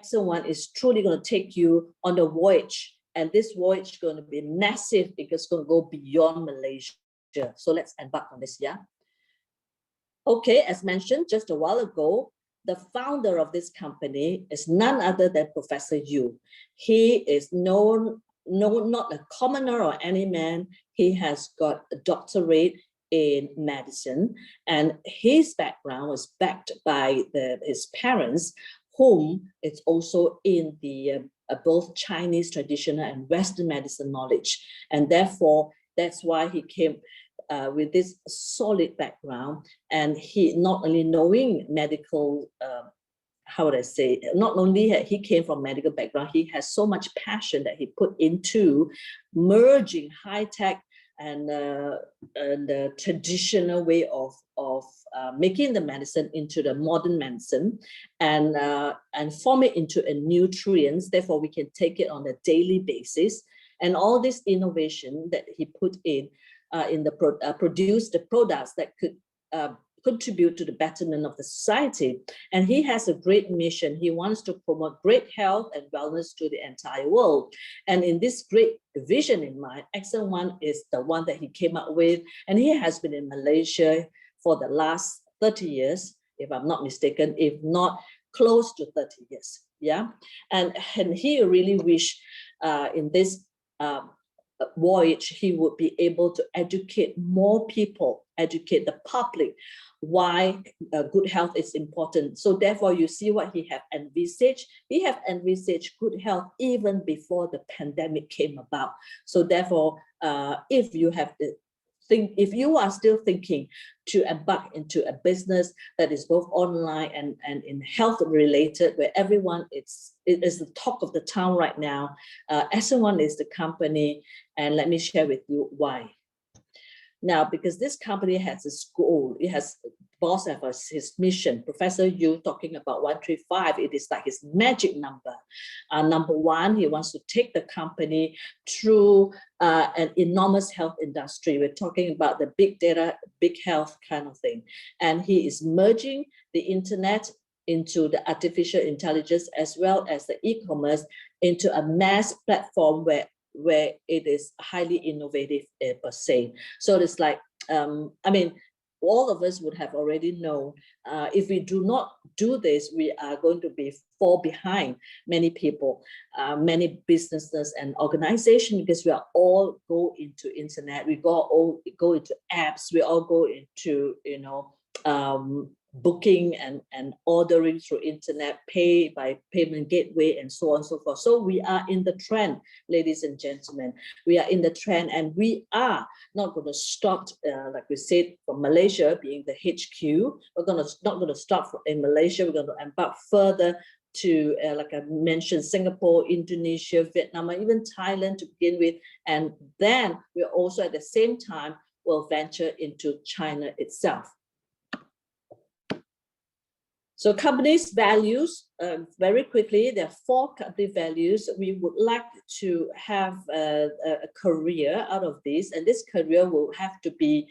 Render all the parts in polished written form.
Excellent One is truly going to take you on the voyage. And this voyage is going to be massive because it's going to go beyond Malaysia. So let's embark on this, yeah? Okay, as mentioned just a while ago, the founder of this company is none other than Professor Yu. He is known, not a commoner or any man. He has got a doctorate in medicine, and his background was backed by his parents, whom is also in the both Chinese traditional and Western medicine knowledge. And therefore, that's why he came with this solid background, and he not only knowing medical, how would I say, not only he came from medical background, he has so much passion that he put into merging high-tech and the traditional way of making the medicine into the modern medicine, and form it into a nutrients. Therefore, we can take it on a daily basis. And all this innovation that he put in produce the products that could contribute to the betterment of the society. And he has a great mission. He wants to promote great health and wellness to the entire world. And in this great vision in mind, Excellent One is the one that he came up with. And he has been in Malaysia for the last 30 years, if I'm not mistaken, if not close to 30 years. Yeah. And he really wished in this voyage, he would be able to educate more people, educate the public why good health is important. So therefore, you see what he have envisaged. He have envisaged good health even before the pandemic came about. So therefore, if you have the if you are still thinking to embark into a business that is both online and in health related, where everyone it is the talk of the town right now, Excellent One is the company, and let me share with you why. Now, because this company has a goal, it has boss has his mission. Professor Yu talking about 135, it is like his magic number. Number one, he wants to take the company through an enormous health industry. We're talking about the big data, big health kind of thing. And he is merging the internet into the artificial intelligence as well as the e-commerce into a mass platform where it is highly innovative per se. So it's like, I mean, all of us would have already known, if we do not do this, we are going to be fall behind many people, many businesses and organizations, because we are all go into internet, we all go into apps, we all go into, you know, booking and ordering through internet, pay by payment gateway, and so on and so forth. So we are in the trend, ladies and gentlemen. We are in the trend, and we are not going to stop, like we said, from Malaysia being the HQ. We're not going to stop in Malaysia. We're going to embark further to, like I mentioned, Singapore, Indonesia, Vietnam, and even Thailand to begin with. And then we're also at the same time will venture into China itself. So company's values, very quickly, there are 4 company values. We would like to have a career out of this, and this career will have to be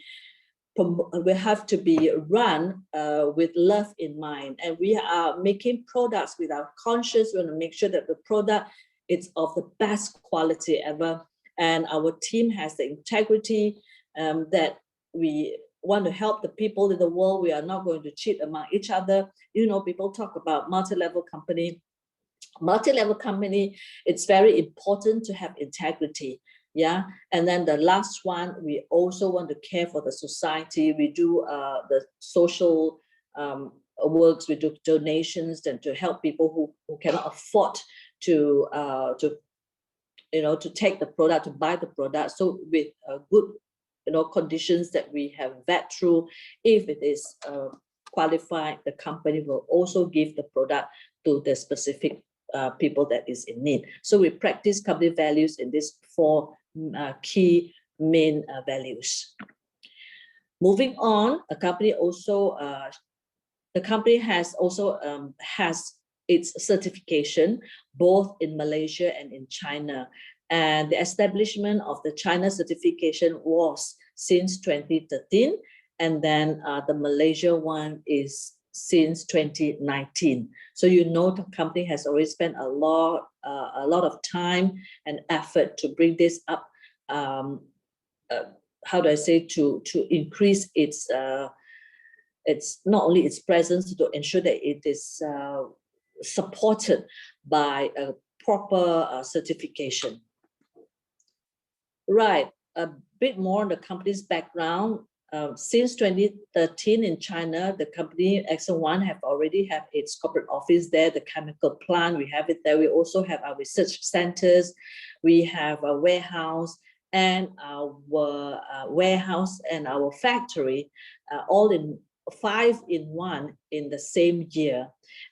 run with love in mind. And we are making products with our conscience. We want to make sure that the product is of the best quality ever. And our team has the integrity that we want to help the people in the world. We are not going to cheat among each other. You know, people talk about multi-level company. Multi-level company, it's very important to have integrity. Yeah. And then the last one, we also want to care for the society. We do the social works, we do donations, and to help people who cannot afford to take the product, to buy the product. So with good conditions that we have vet through, if it is qualified, the company will also give the product to the specific people that is in need. So we practice company values in these 4 key main values. Moving on, the company has also has its certification both in Malaysia and in China. And the establishment of the China certification was since 2013. And then the Malaysia one is since 2019. So you know the company has already spent a lot of time and effort to bring this up. How do I say, to increase its not only its presence, to ensure that it is supported by a proper certification. Right, a bit more on the company's background. Since 2013 in China, the company X1 have already have its corporate office there, the chemical plant, we have it there. We also have our research centers, we have a warehouse, and our warehouse and our factory, all in 5 in 1 in the same year.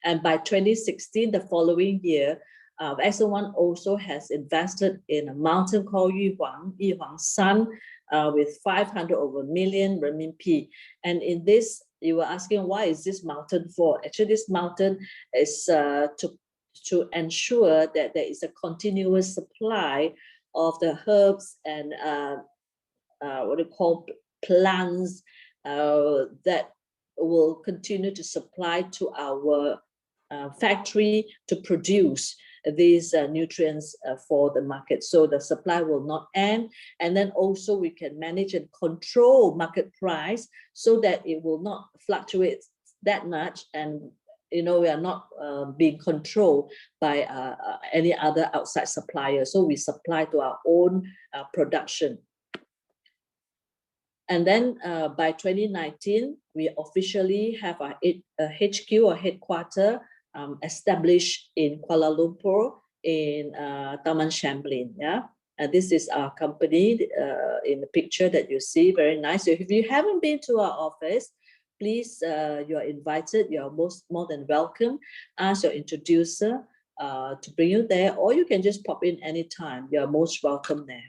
And by 2016, the following year, X1 also has invested in a mountain called Yuhuang San, with 500 over million renminbi. And in this, you were asking, why is this mountain for? Actually, this mountain is to ensure that there is a continuous supply of the herbs and what do you call, plants that will continue to supply to our factory to produce these nutrients for the market. So the supply will not end. And then also we can manage and control market price so that it will not fluctuate that much, and we are not being controlled by any other outside supplier. So we supply to our own production. And then by 2019, we officially have a HQ or headquarter established in Kuala Lumpur in Taman Shamblin. Yeah, and this is our company in the picture that you see. Very nice. So if you haven't been to our office, please, you are invited. You are more than welcome. Ask your introducer to bring you there, or you can just pop in anytime. You are most welcome there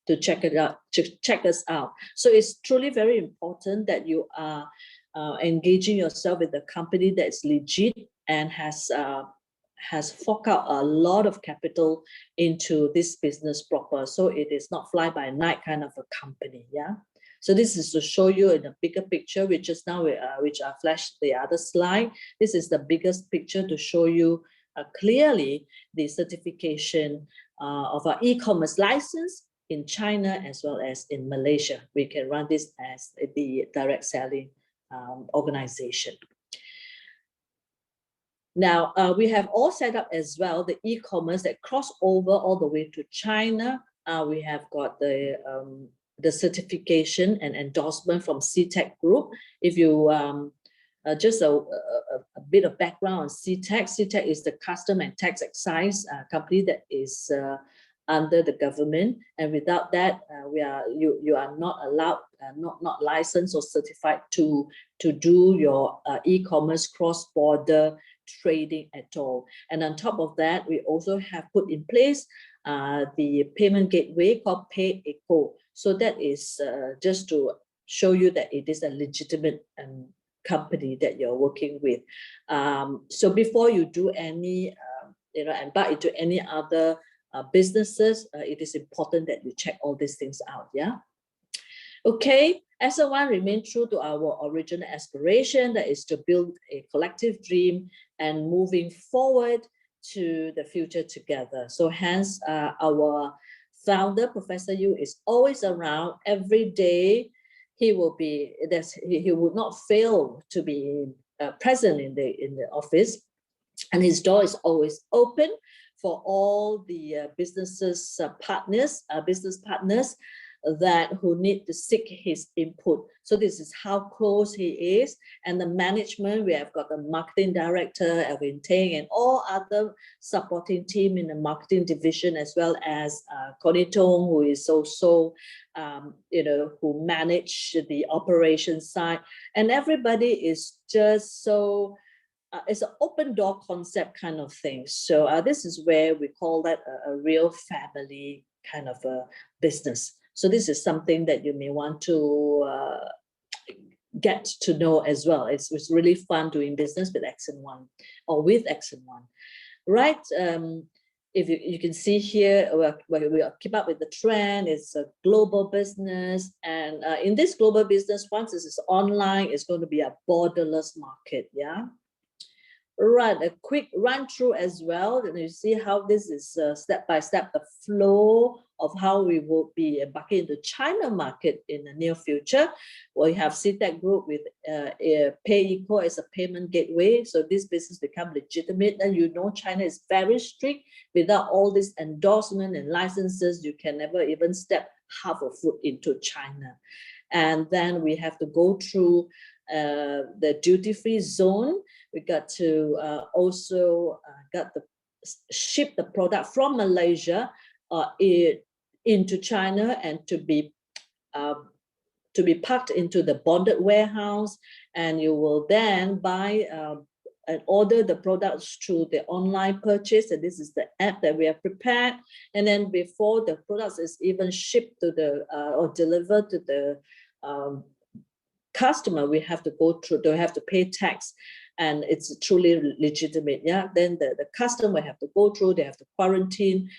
to check it out, to check us out. So it's truly very important that you are engaging yourself with a company that's legit and has forked out a lot of capital into this business proper. So it is not fly by night kind of a company. Yeah. So this is to show you in a bigger picture, which is now which I flashed the other slide. This is the biggest picture to show you clearly the certification of our e-commerce license in China as well as in Malaysia. We can run this as the direct selling organization. Now, we have all set up as well the e-commerce that cross over all the way to China. We have got the certification and endorsement from CTEC Group. If you just a bit of background on CTEC. CTEC is the Custom and Tax Excise company that is under the government, and without that, you are not allowed, not licensed or certified to do your e-commerce cross-border trading at all. And on top of that, we also have put in place the payment gateway called Pay Eco. So that is just to show you that it is a legitimate company that you're working with. So before you do any, embark into any other businesses, it is important that you check all these things out. Yeah. Okay, X1 remain true to our original aspiration, that is to build a collective dream and moving forward to the future together. So hence our founder, Professor Yu, is always around every day. He will be, he would not fail to be present in the office, and his door is always open for all the business partners that who need to seek his input. So this is how close he is. And the management, we have got the marketing director, Alvin Teng, and all other supporting team in the marketing division, as well as Connie Tong, who is also, who manage the operation side. And everybody is just so, it's an open door concept kind of thing. So this is where we call that a real family kind of a business. So this is something that you may want to get to know as well. It's really fun doing business with X1 or with X1, right? if you can see here, we keep up with the trend. It's a global business, and in this global business, once this is online, it's going to be a borderless market. Yeah. Right, a quick run through as well, and you see how this is step by step the flow of how we will be embarking into China market in the near future. We have CTEC Group with PayEco as a payment gateway, so this business become legitimate. And you know China is very strict. Without all this endorsement and licenses, you can never even step half a foot into China. And then we have to go through the duty-free zone. We got to also ship the product from Malaysia into China, and to be packed into the bonded warehouse, and you will then buy and order the products through the online purchase. And this is the app that we have prepared. And then before the products is even shipped to the or delivered to the customer, we have to go through, they have to pay tax, and it's truly legitimate. Yeah, then the customer have to go through, they have to quarantine,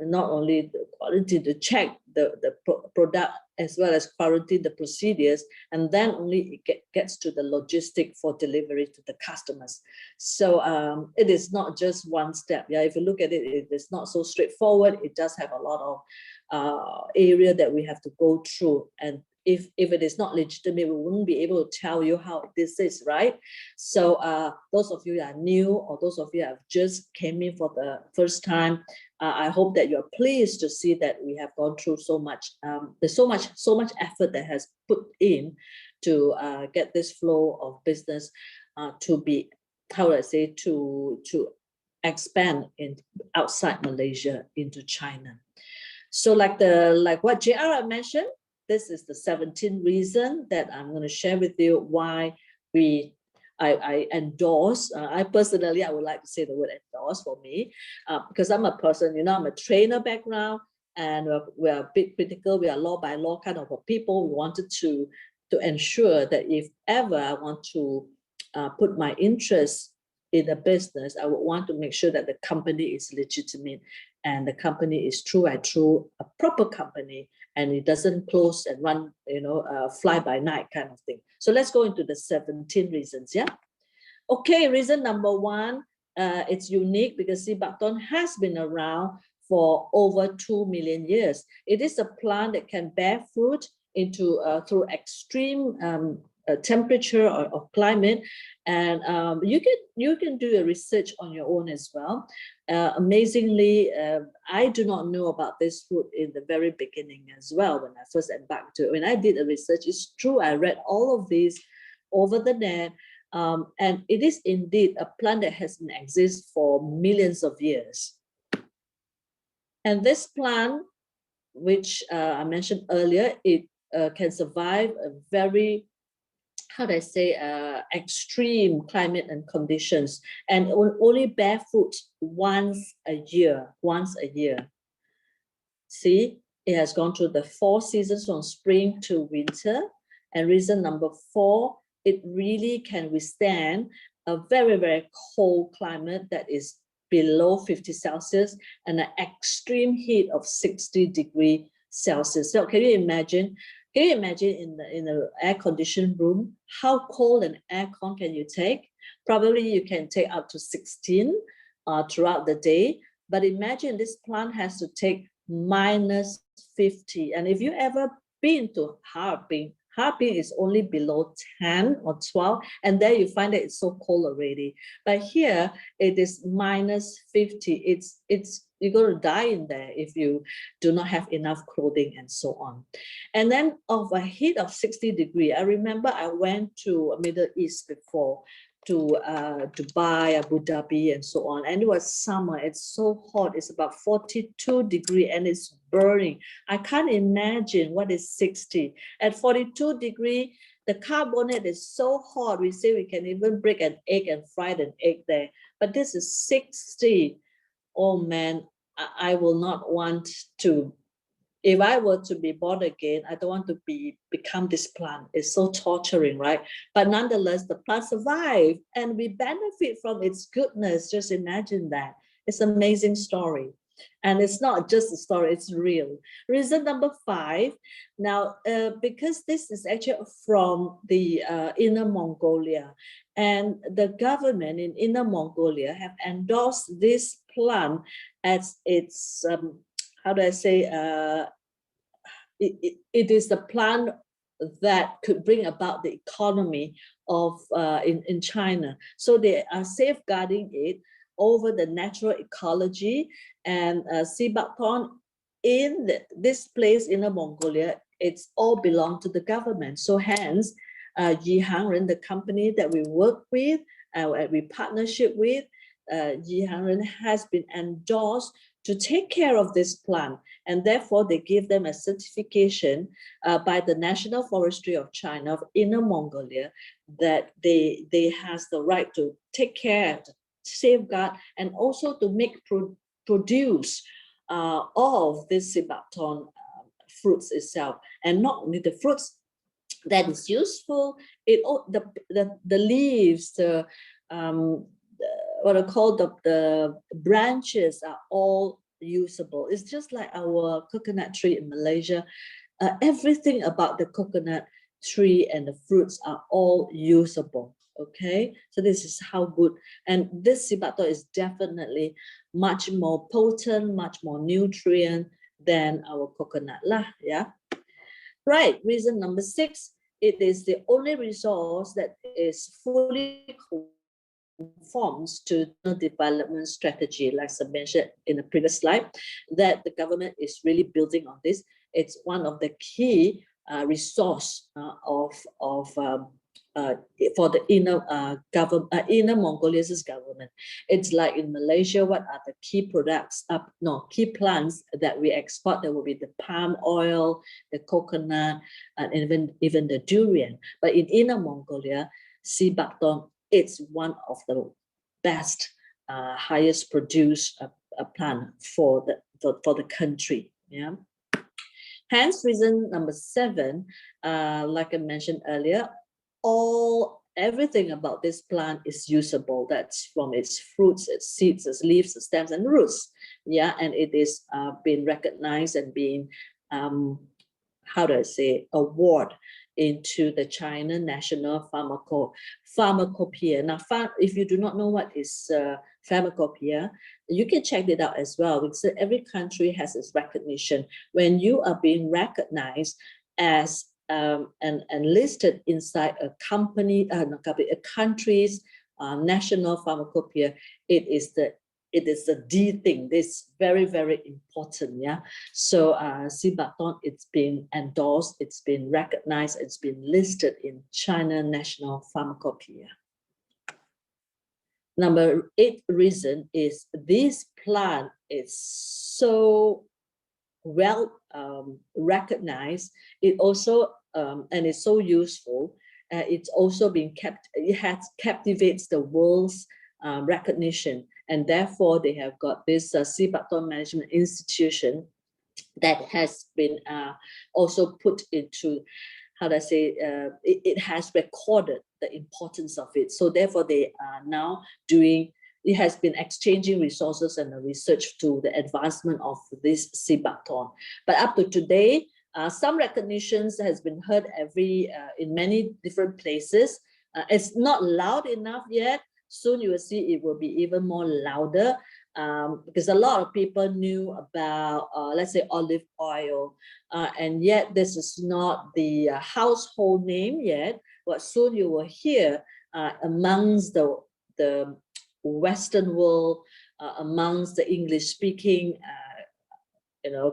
not only the quarantine to check the product, as well as quarantine the procedures, and then only it gets to the logistic for delivery to the customers. So it is not just one step. Yeah, if you look at it, it is not so straightforward. It does have a lot of area that we have to go through, and if it is not legitimate, we wouldn't be able to tell you how this is, right? So those of you that are new, or those of you that have just came in for the first time, I hope that you're pleased to see that we have gone through so much. There's so much effort that has put in to get this flow of business to be, how would I say, to expand in outside Malaysia into China. So like what JR mentioned, this is the 17th reason that I'm going to share with you why I endorse. I personally, I would like to say the word endorse for me, because I'm a person, you know, I'm a trainer background, and we're a bit critical. We are law by law kind of people. We wanted to ensure that if ever I want to put my interest in a business, I would want to make sure that the company is legitimate, and the company is true and true, a proper company, and it doesn't close and run, you know, fly by night kind of thing. So let's go into the 17 reasons. Yeah. Okay, reason number one, it's unique because sea buckthorn has been around for over 2 million years. It is a plant that can bear fruit into through extreme temperature or climate, and you can do a research on your own as well. Amazingly, I do not know about this fruit in the very beginning as well. When I first embarked to, when I did a research, it's true, I read all of these over the net, and it is indeed a plant that has been exist for millions of years. And this plant, which I mentioned earlier, it can survive a very, how do I say, extreme climate and conditions, and only bear fruit once a year. See, it has gone through the 4 seasons from spring to winter. And reason number 4, it really can withstand a very, very cold climate that is below 50 Celsius and an extreme heat of 60 degrees Celsius. So can you imagine? Can you imagine in the air-conditioned room, how cold an aircon can you take? Probably you can take up to 16 throughout the day. But imagine this plant has to take minus 50. And if you ever been to Harbin is only below 10 or 12, and there you find that it's so cold already. But here it is minus 50. You're going to die in there if you do not have enough clothing and so on. And then of a heat of 60 degrees, I remember I went to Middle East before, to Dubai, Abu Dhabi, and so on. And it was summer. It's so hot. It's about 42 degrees and it's burning. I can't imagine what is 60. At 42 degrees, the carbonate is so hot. We say we can even break an egg and fry an egg there. But this is 60. Oh man, I will not want to. If I were to be born again, I don't want to become this plant. It's so torturing, right? But nonetheless, the plant survived and we benefit from its goodness. Just imagine that. It's an amazing story. And it's not just a story, it's real. Reason number 5, now, because this is actually from the Inner Mongolia, and the government in Inner Mongolia have endorsed this plant as its, how do I say, it is the plant that could bring about the economy of in China. So they are safeguarding it over the natural ecology, and Sibakton in this place in Mongolia, it's all belong to the government. So hence, Yi Hangren, the company that we work with, we partnership with, Yi Hangren has been endorsed to take care of this plant, and therefore they give them a certification by the National Forestry of China of Inner Mongolia that they has the right to take care, safeguard, and also to make produce of this Sibakton fruits itself. And not only the fruits that is useful, the leaves, what I call the branches are all usable. It's just like our coconut tree in Malaysia. Everything about the coconut tree and the fruits are all usable. Okay, so this is how good. And this Sibakton is definitely much more potent, much more nutrient than our coconut lah. Yeah, right. Reason number 6, it is the only resource that is fully conforms to the development strategy, like I mentioned in the previous slide, that the government is really building on this. It's one of the key resource for the Inner Mongolia's government. It's like in Malaysia, what are the key products? Key plants that we export? There will be the palm oil, the coconut, and even the durian. But in Inner Mongolia, Sibakton, it's one of the best, highest produced plant for the country. Yeah. Hence, reason number 7, like I mentioned earlier, everything about this plant is usable. That's from its fruits, its seeds, its leaves, its stems, and roots. Yeah, and it is being recognized and being, how do I say, award into the China National Pharmacopoeia. Now, if you do not know what is pharmacopoeia, you can check it out as well, because every country has its recognition. When you are being recognized as and listed inside a country's national pharmacopoeia, it is the D thing. This very, very important. Yeah. So Sibakton, it's been endorsed, it's been recognized, it's been listed in China National Pharmacopoeia. Number 8 reason is this plant is so well recognized. It also and it's so useful. It's also been captivates the world's recognition, and therefore they have got this Sibakton Management Institution that has been also put into, how do I say, it has recorded the importance of it. So therefore they are now doing, it has been exchanging resources and research to the advancement of this Sibakton. But up to today, some recognitions has been heard in many different places. It's not loud enough yet. Soon you will see it will be even more louder, because a lot of people knew about, let's say, olive oil, and yet this is not the household name yet. But soon you will hear amongst the Western world, amongst the English-speaking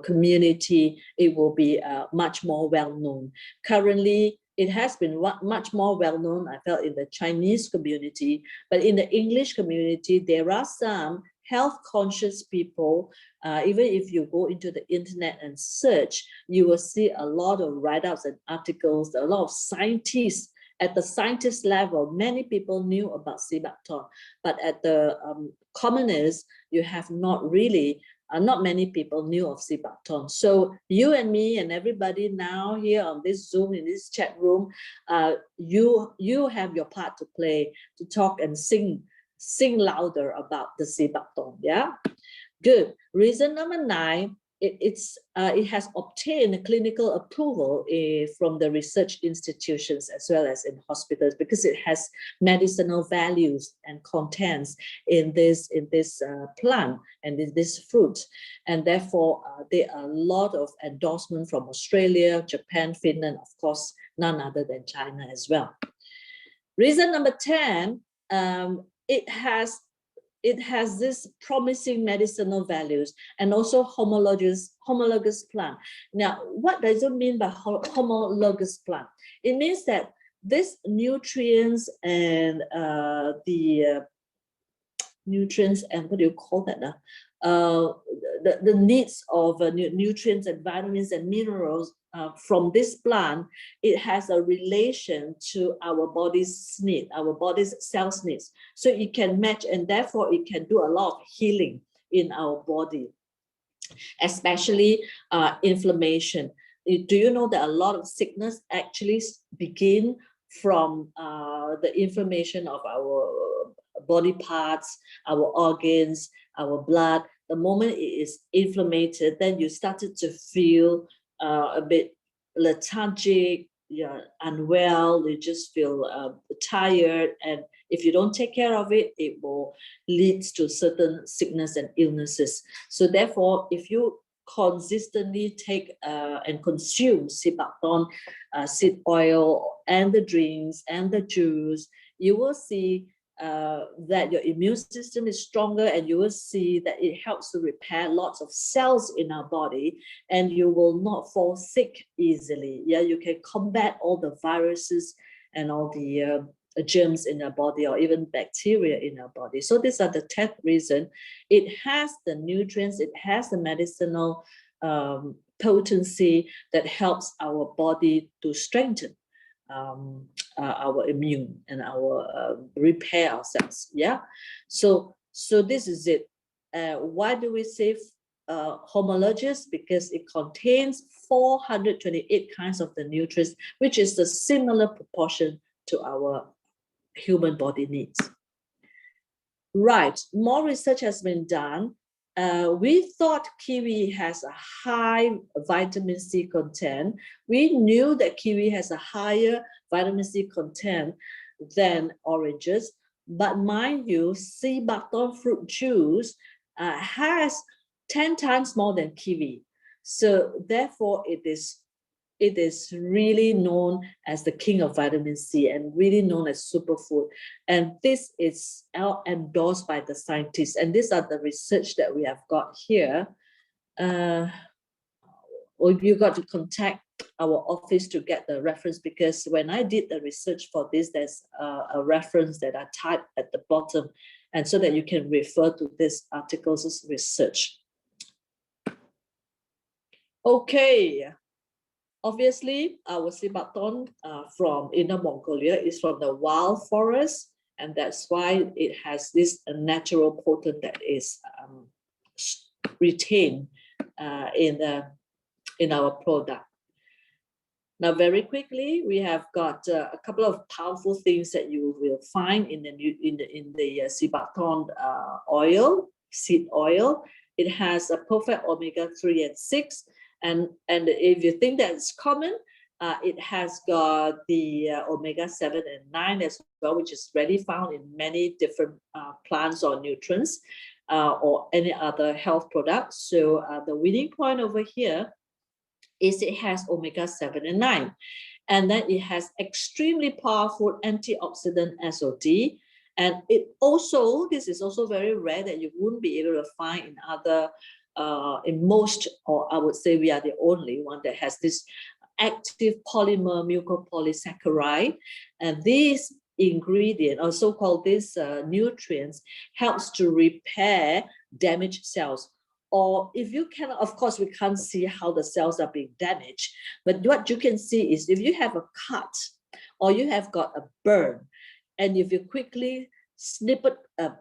community, it will be much more well known. Currently, it has been much more well known, I felt, in the Chinese community, but in the English community, there are some health conscious people. Even if you go into the internet and search, you will see a lot of write-ups and articles, a lot of scientists. At the scientist level, many people knew about Sibakton, but at the commoners, you have not really, not many people knew of Sibakton. So you and me and everybody now here on this Zoom, in this chat room, you have your part to play, to talk and sing sing louder about the Sebaton. Yeah, good. Reason number 9. It has obtained clinical approval from the research institutions as well as in hospitals because it has medicinal values and contents in this plant and in this fruit, and therefore there are a lot of endorsement from Australia, Japan, Finland, of course, none other than China as well. Reason number 10, it has this promising medicinal values and also homologous plant. Now, what does it mean by homologous plant? It means that these nutrients and nutrients and what do you call that? The needs of nutrients and vitamins and minerals from this plant, it has a relation to our body's need, our body's cells needs. So it can match, and therefore it can do a lot of healing in our body, especially inflammation. Do you know that a lot of sickness actually begin from the inflammation of our body parts, our organs, our blood? The moment it is inflamed, then you started to feel a bit lethargic, you're unwell, you just feel tired, and if you don't take care of it, it will lead to certain sickness and illnesses. So therefore, if you consistently take and consume Sebaton seed oil and the drinks and the juice, you will see that your immune system is stronger, and you will see that it helps to repair lots of cells in our body, and you will not fall sick easily. Yeah, you can combat all the viruses and all the germs in our body, or even bacteria in our body. So these are the 10th reason. It has the nutrients, it has the medicinal potency that helps our body to strengthen our immune and our repair ourselves. Yeah, so this is it. Why do we say homologous? Because it contains 428 kinds of the nutrients, which is the similar proportion to our human body needs. Right, more research has been done. We thought kiwi has a high vitamin C content. We knew that kiwi has a higher vitamin C content than oranges, but mind you, Sebaton fruit juice has 10 times more than kiwi. So therefore, it is really known as the king of vitamin C and really known as superfood. And this is endorsed by the scientists. And these are the research that we have got here. Or you got to contact our office to get the reference, because when I did the research for this, there's a reference that I typed at the bottom, and so that you can refer to this article's research. Okay. Obviously, our Sebaton from Inner Mongolia is from the wild forest, and that's why it has this natural potent that is retained in our product. Now, very quickly, we have got a couple of powerful things that you will find in the Sebaton oil, seed oil. It has a perfect omega-3 and 6. And if you think that it's common, it has got the omega-7 and 9 as well, which is readily found in many different plants or nutrients or any other health products. So the winning point over here is it has omega-7 and 9. And then it has extremely powerful antioxidant SOD. And it also, this is also very rare that you wouldn't be able to find in other in most, or I would say we are the only one that has this active polymer mucopolysaccharide. And this ingredient, or so-called these nutrients, helps to repair damaged cells. Or if you can, of course, we can't see how the cells are being damaged, but what you can see is if you have a cut or you have got a burn, and if you quickly snip a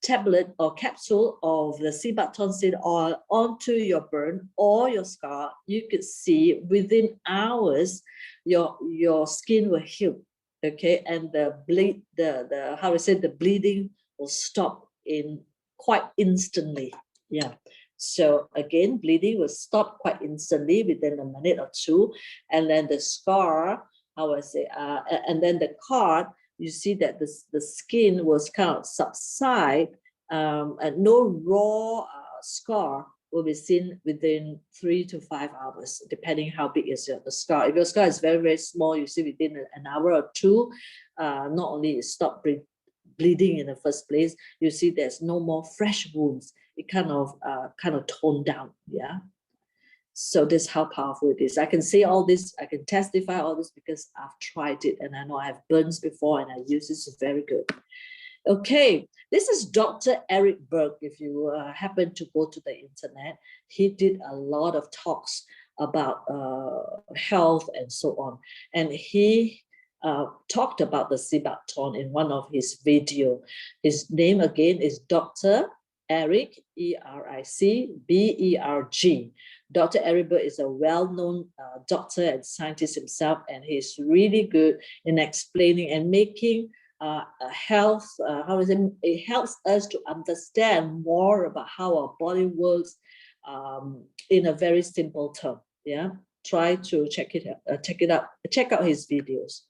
tablet or capsule of the Sebaton seed oil onto your burn or your scar, you could see within hours your skin will heal. Okay, and the bleeding will stop in quite instantly. Yeah. So again, bleeding will stop quite instantly within a minute or two. And then the scar, how I say, and then the cut, you see that the skin was kind of subside, and no raw scar will be seen within 3 to 5 hours, depending how big is the scar. If your scar is very, very small, you see within an hour or two, not only it stopped bleeding in the first place, you see there's no more fresh wounds. It kind of toned down, yeah. So this is how powerful it is. I can say all this, I can testify all this because I've tried it and I know I have burns before and I use this. It's very good. Okay, this is Dr. Eric Berg. If you happen to go to the internet, he did a lot of talks about health and so on. And he talked about the Cibaton in one of his videos. His name again is Dr. Eric, E-R-I-C-B-E-R-G. Dr. Eric Berg is a well-known doctor and scientist himself, and he's really good in explaining and making health, it helps us to understand more about how our body works in a very simple term. Yeah, try to check out his videos.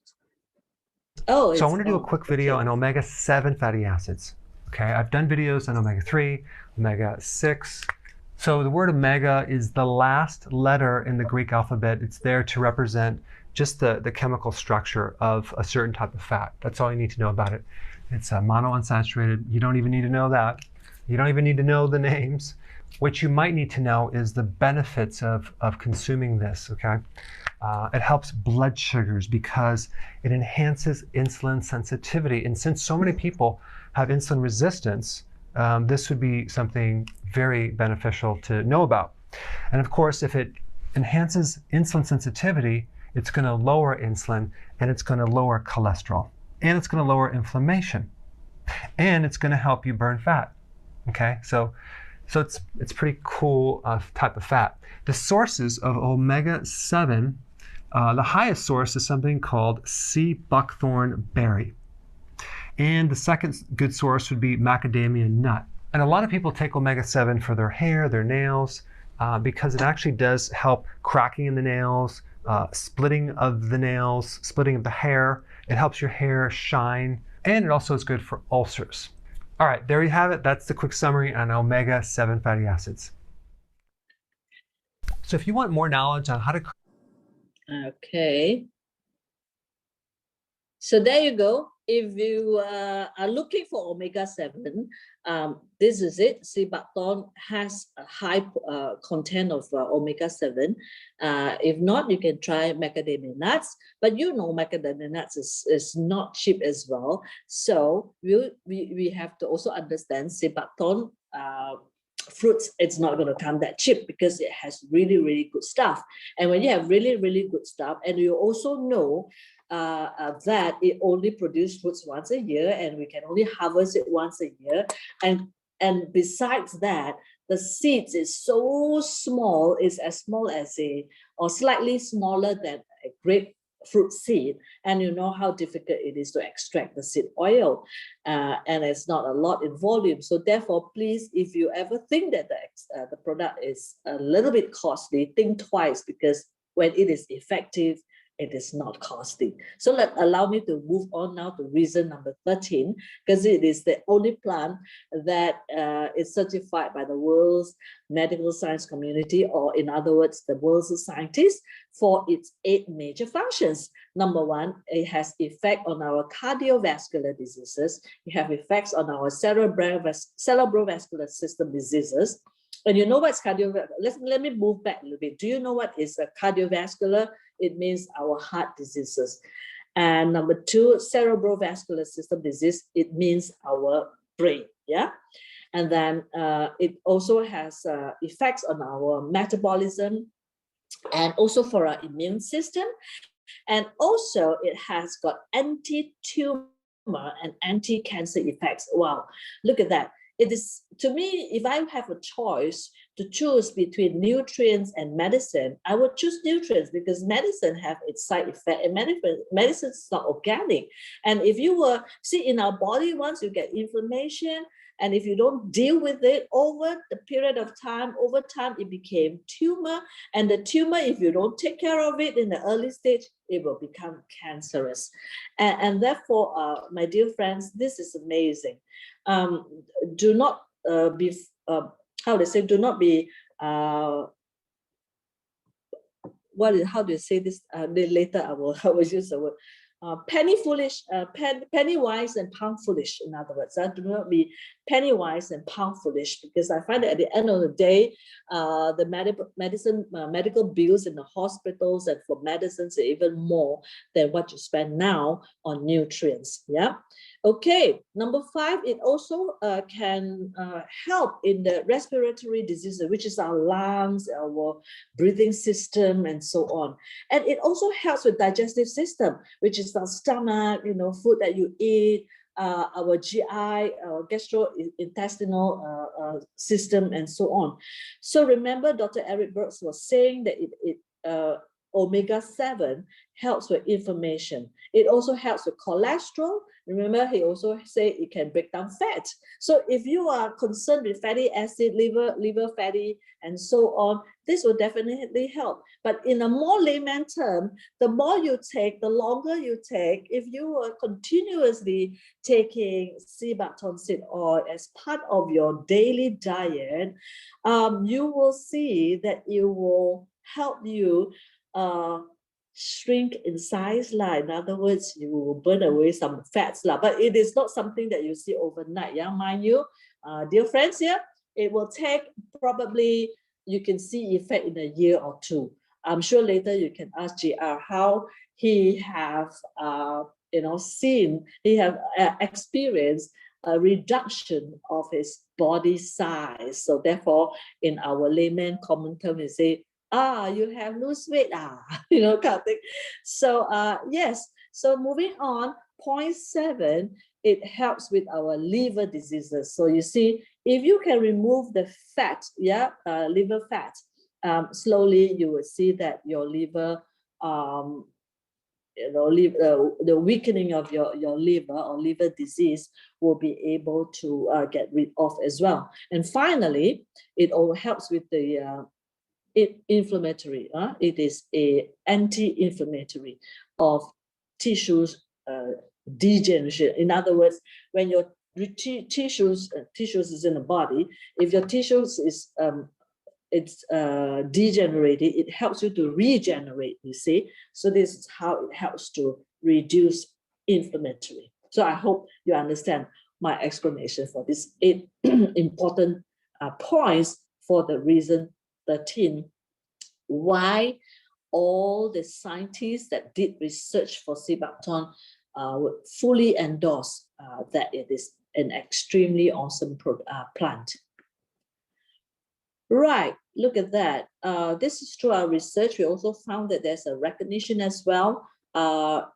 Oh, so I want to do a quick video on omega-7 fatty acids. Okay, I've done videos on omega-3, omega-6. So the word omega is the last letter in the Greek alphabet. It's there to represent just the chemical structure of a certain type of fat. That's all you need to know about it. It's monounsaturated. You don't even need to know that. You don't even need to know the names. What you might need to know is the benefits of consuming this, okay? It helps blood sugars because it enhances insulin sensitivity. And since so many people have insulin resistance, this would be something very beneficial to know about. And of course, if it enhances insulin sensitivity, it's going to lower insulin, and it's going to lower cholesterol, and it's going to lower inflammation, and it's going to help you burn fat. Okay, so it's pretty cool type of fat. The sources of omega-7, the highest source is something called sea buckthorn berry. And the second good source would be macadamia nut. And a lot of people take omega-7 for their hair, their nails, because it actually does help cracking in the nails, splitting of the nails, splitting of the hair. It helps your hair shine, and it also is good for ulcers. All right, there you have it. That's the quick summary on omega-7 fatty acids. So if you want more knowledge on how to... Okay. So there you go. If you are looking for omega-7, this is it. Cibaton has a high content of omega-7. If not, you can try macadamia nuts. But you know macadamia nuts is not cheap as well. So we have to also understand Cibaton fruits, it's not going to come that cheap because it has really, really good stuff. And when you have really, really good stuff, and you also know that it only produces fruits once a year, and we can only harvest it once a year. And besides that, the seeds is so small, it's as small as or slightly smaller than a grapefruit seed. And you know how difficult it is to extract the seed oil. And it's not a lot in volume. So therefore, please, if you ever think that the product is a little bit costly, think twice, because when it is effective, it is not costly. So allow me to move on now to reason number 13, because it is the only plant that is certified by the world's medical science community, or in other words, the world's scientists, for its 8 major functions. Number 1, it has effect on our cardiovascular diseases. It has effects on our cerebrovascular system diseases. And you know what's cardiovascular? Let me move back a little bit. Do you know what is a cardiovascular? It means our heart diseases. And number 2, cerebrovascular system disease, it means our brain, yeah? And then it also has effects on our metabolism and also for our immune system. And also it has got anti-tumor and anti-cancer effects. Wow, look at that. It is, to me, if I have a choice to choose between nutrients and medicine, I would choose nutrients because medicine have its side effect, and medicine is not organic. And if you were, see, in our body, once you get inflammation, and if you don't deal with it over the period of time, over time, it became tumor. And the tumor, if you don't take care of it in the early stage, it will become cancerous. And therefore, my dear friends, this is amazing. Do not be, how to say, do not be, how do you say this? Later I will use the word. Penny wise and pound foolish. In other words, do not be penny wise and pound foolish, because I find that at the end of the day, the medical bills in the hospitals and for medicines are even more than what you spend now on nutrients. Yeah. Okay. Number 5, it also can help in the respiratory diseases, which is our lungs, our breathing system, and so on. And it also helps with digestive system, which is our stomach, food that you eat, our GI, our gastrointestinal system, and so on. So remember, Dr. Eric Burks was saying that omega-7 helps with inflammation. It also helps with cholesterol. Remember, he also said it can break down fat. So if you are concerned with fatty acid, liver fatty, and so on, this will definitely help. But in a more layman term, the more you take, the longer you take, if you are continuously taking sea buckthorn seed oil as part of your daily diet, you will see that it will help you shrink in size. In other words, you will burn away some fats. But it is not something that you see overnight. Yeah, mind you, dear friends, here, it will take probably, you can see effect in a year or 2. I'm sure later you can ask JR how he have experienced a reduction of his body size. So therefore, in our layman common term, we say, you have lose weight, kind of thing. So yes, so moving on, point 7, it helps with our liver diseases. So you see, if you can remove the fat, liver fat, slowly you will see that your liver, the weakening of your liver or liver disease will be able to get rid of as well. And finally, it all helps with the inflammatory. It is a anti-inflammatory of tissues degeneration. In other words, when your tissues is in the body, if your tissues is degenerated, it helps you to regenerate, you see. So this is how it helps to reduce inflammatory. So I hope you understand my explanation for these 8 important points for the reason 13, why all the scientists that did research for sea buckthorn would fully endorse that it is an extremely awesome plant. Right, look at that. This is through our research. We also found that there's a recognition as well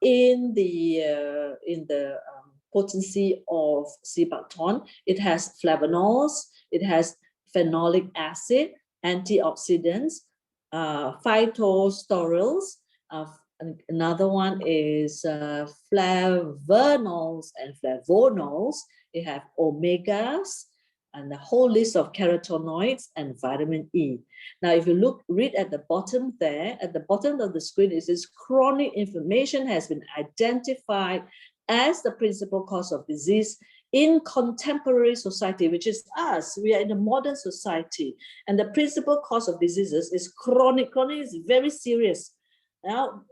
in the potency of sea buckthorn. It has flavonols, it has phenolic acid, antioxidants, phytosterols. Another one is flavonols and flavonols. They have omegas and the whole list of carotenoids and vitamin E. Now, if you read at the bottom there, at the bottom of the screen, it says chronic inflammation has been identified as the principal cause of disease in contemporary society, which is us. We are in a modern society, and the principal cause of diseases is chronic. Chronic is very serious. Now,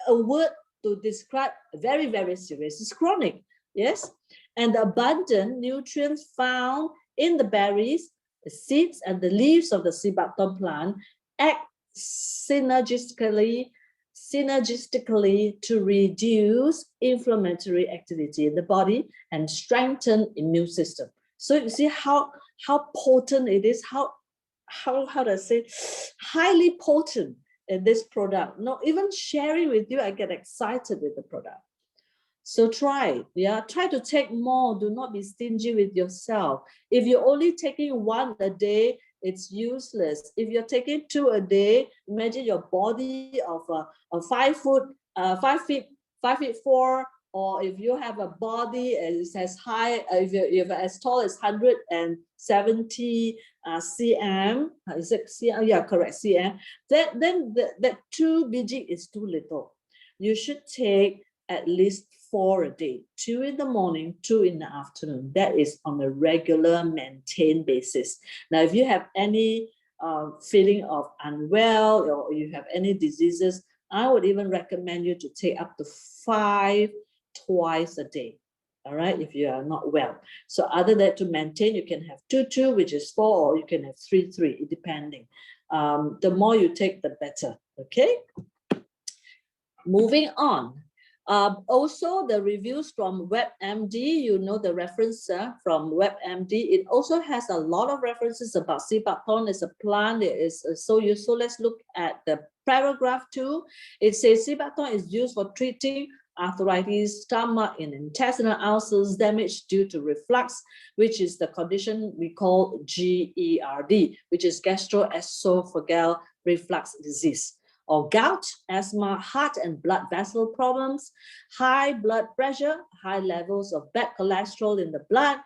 a word to describe very, very serious is chronic. Yes, and the abundant nutrients found in the berries, the seeds, and the leaves of the sea buckthorn plant act synergistically to reduce inflammatory activity in the body and strengthen immune system. So you see how potent it is, how do I say, highly potent in this product. Not even sharing with you, I get excited with the product. So try to take more. Do not be stingy with yourself. If you're only taking 1 a day, It's useless. If you're taking 2 a day, imagine your body of a 5 foot, 5 feet 4, or if you have a body as high, if you're as tall as 170 cm, is it cm? Yeah, correct, cm. Then that 2 biji is too little. You should take at least 4 a day, 2 in the morning, 2 in the afternoon. That is on a regular, maintained basis. Now, if you have any feeling of unwell or you have any diseases, I would even recommend you to take up to 5 twice a day. All right, if you are not well. So other than to maintain, you can have 2, which is 4, or you can have 3, depending. The more you take, the better. Okay. Moving on. Also, the reviews from WebMD, you know the reference from WebMD. It also has a lot of references about Sebaton as a plant. It is so useful. Let's look at the paragraph 2. It says Sebaton is used for treating arthritis, stomach and intestinal ulcers, damage due to reflux, which is the condition we call GERD, which is gastroesophageal reflux disease, or gout, asthma, heart and blood vessel problems, high blood pressure, high levels of bad cholesterol in the blood,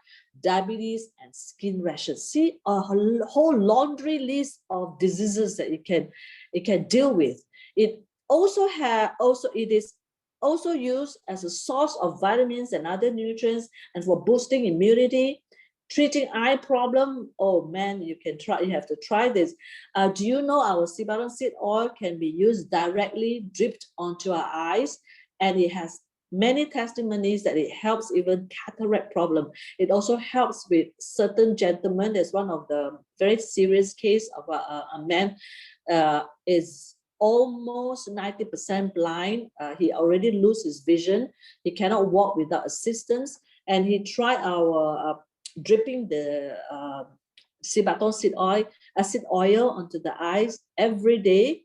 diabetes, and skin rashes. See, a whole laundry list of diseases that it can deal with. It is also used as a source of vitamins and other nutrients, and for boosting immunity, treating eye problem. Oh man, you have to try this. Do you know our Sebaton seed oil can be used directly dripped onto our eyes, and it has many testimonies that it helps even cataract problem. It also helps with certain gentlemen. There's one of the very serious case of a man is almost 90% blind. He already lose his vision. He cannot walk without assistance, and he tried our dripping the Sebaton seed oil onto the eyes every day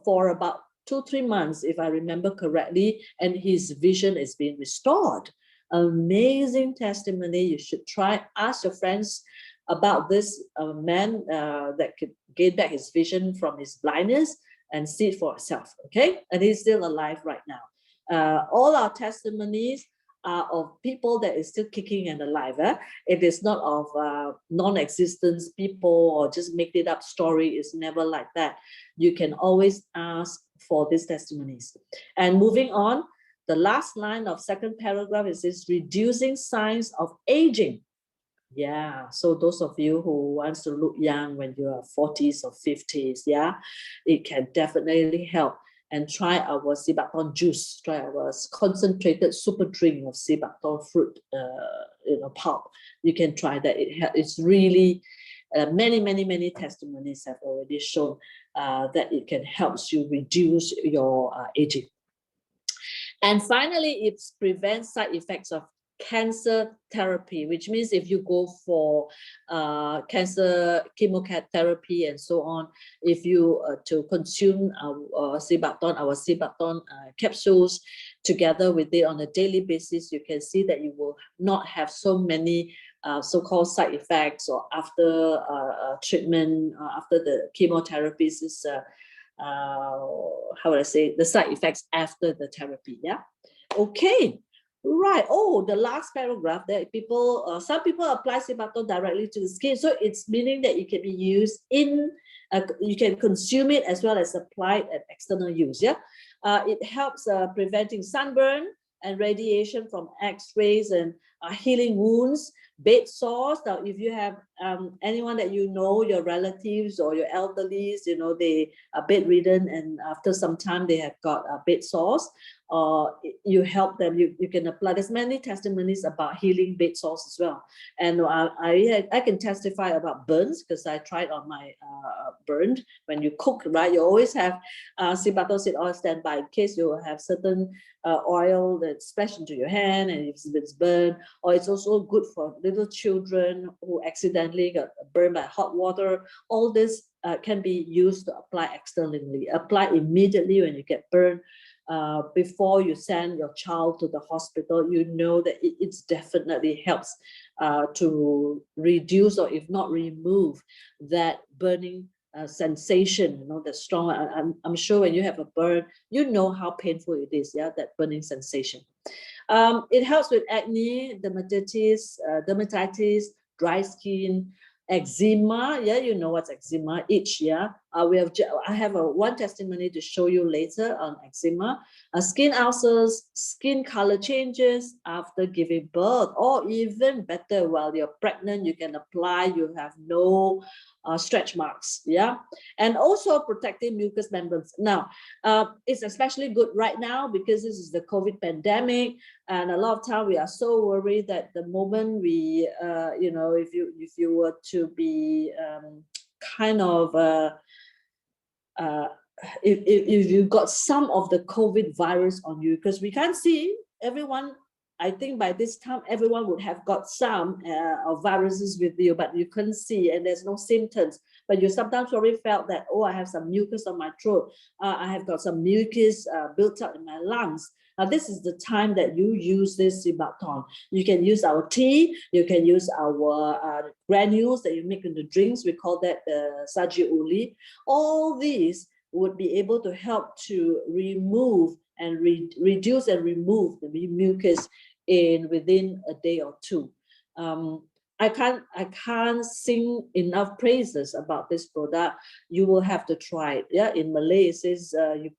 for about 2-3 months, if I remember correctly, and his vision is being restored. Amazing testimony. You should try. Ask your friends about this man that could gain back his vision from his blindness and see it for himself. Okay, and he's still alive right now. All our testimonies are of people that is still kicking and alive. It is not of non-existence people or just make it up story. It's never like that. You can always ask for these testimonies. And moving on, the last line of second paragraph is reducing signs of aging. Yeah, so those of you who wants to look young when you are 40s or 50s, yeah, it can definitely help. And try our Sebaton juice, try our concentrated super drink of Sebaton fruit, pulp. You can try that. It's really, many testimonies have already shown that it can help you reduce your aging. And finally, it prevents side effects of cancer therapy, which means if you go for cancer chemotherapy and so on, if you to consume our Sebaton capsules together with it on a daily basis, you can see that you will not have so many so-called side effects, or after treatment, after the chemotherapies is how would I say, the side effects after the therapy. Yeah. Okay. Right. Oh, the last paragraph that people, some people apply Sebaton directly to the skin. So it's meaning that it can be used in, you can consume it as well as apply it at external use. Yeah. It helps preventing sunburn and radiation from X-rays, and healing wounds, bed sores. Now, if you have anyone that you know, your relatives or your elderlies, they are bedridden, and after some time they have got bed sores, you help them, you can apply. There's many testimonies about healing bed sores as well. And I can testify about burns, because I tried on my burned. When you cook, right, you always have Sebaton seed oil standby in case you have certain oil that splashed into your hand and it's burned. Or it's also good for little children who accidentally got burned by hot water. All this can be used to apply externally. Apply immediately when you get burned. before you send your child to the hospital, you know that it definitely helps to reduce, or if not remove, that burning sensation, you know, the strong. I'm sure when you have a burn, you know how painful it is, yeah, that burning sensation. It helps with acne, dermatitis, dry skin, eczema. Yeah, you know what's eczema, itch. Yeah, I have one testimony to show you later on eczema. Skin ulcers, skin color changes after giving birth, or even better, while you're pregnant, you can apply. You have no stretch marks. Yeah, and also protecting mucous membranes. Now, it's especially good right now because this is the COVID pandemic. And a lot of time we are so worried that the moment we, you know, if you were to be kind of, if you got some of the COVID virus on you, because we can't see everyone. I think by this time, everyone would have got some of viruses with you, but you couldn't see and there's no symptoms. But you sometimes already felt that, oh, I have some mucus on my throat. I have got some mucus built up in my lungs. Now, this is the time that you use this Sibaton. You can use our tea. You can use our granules that you make into drinks. We call that saji uli. All these would be able to help to remove and reduce and remove the mucus within a day or two. I can't sing enough praises about this product. You will have to try it. Yeah, in Malay it says you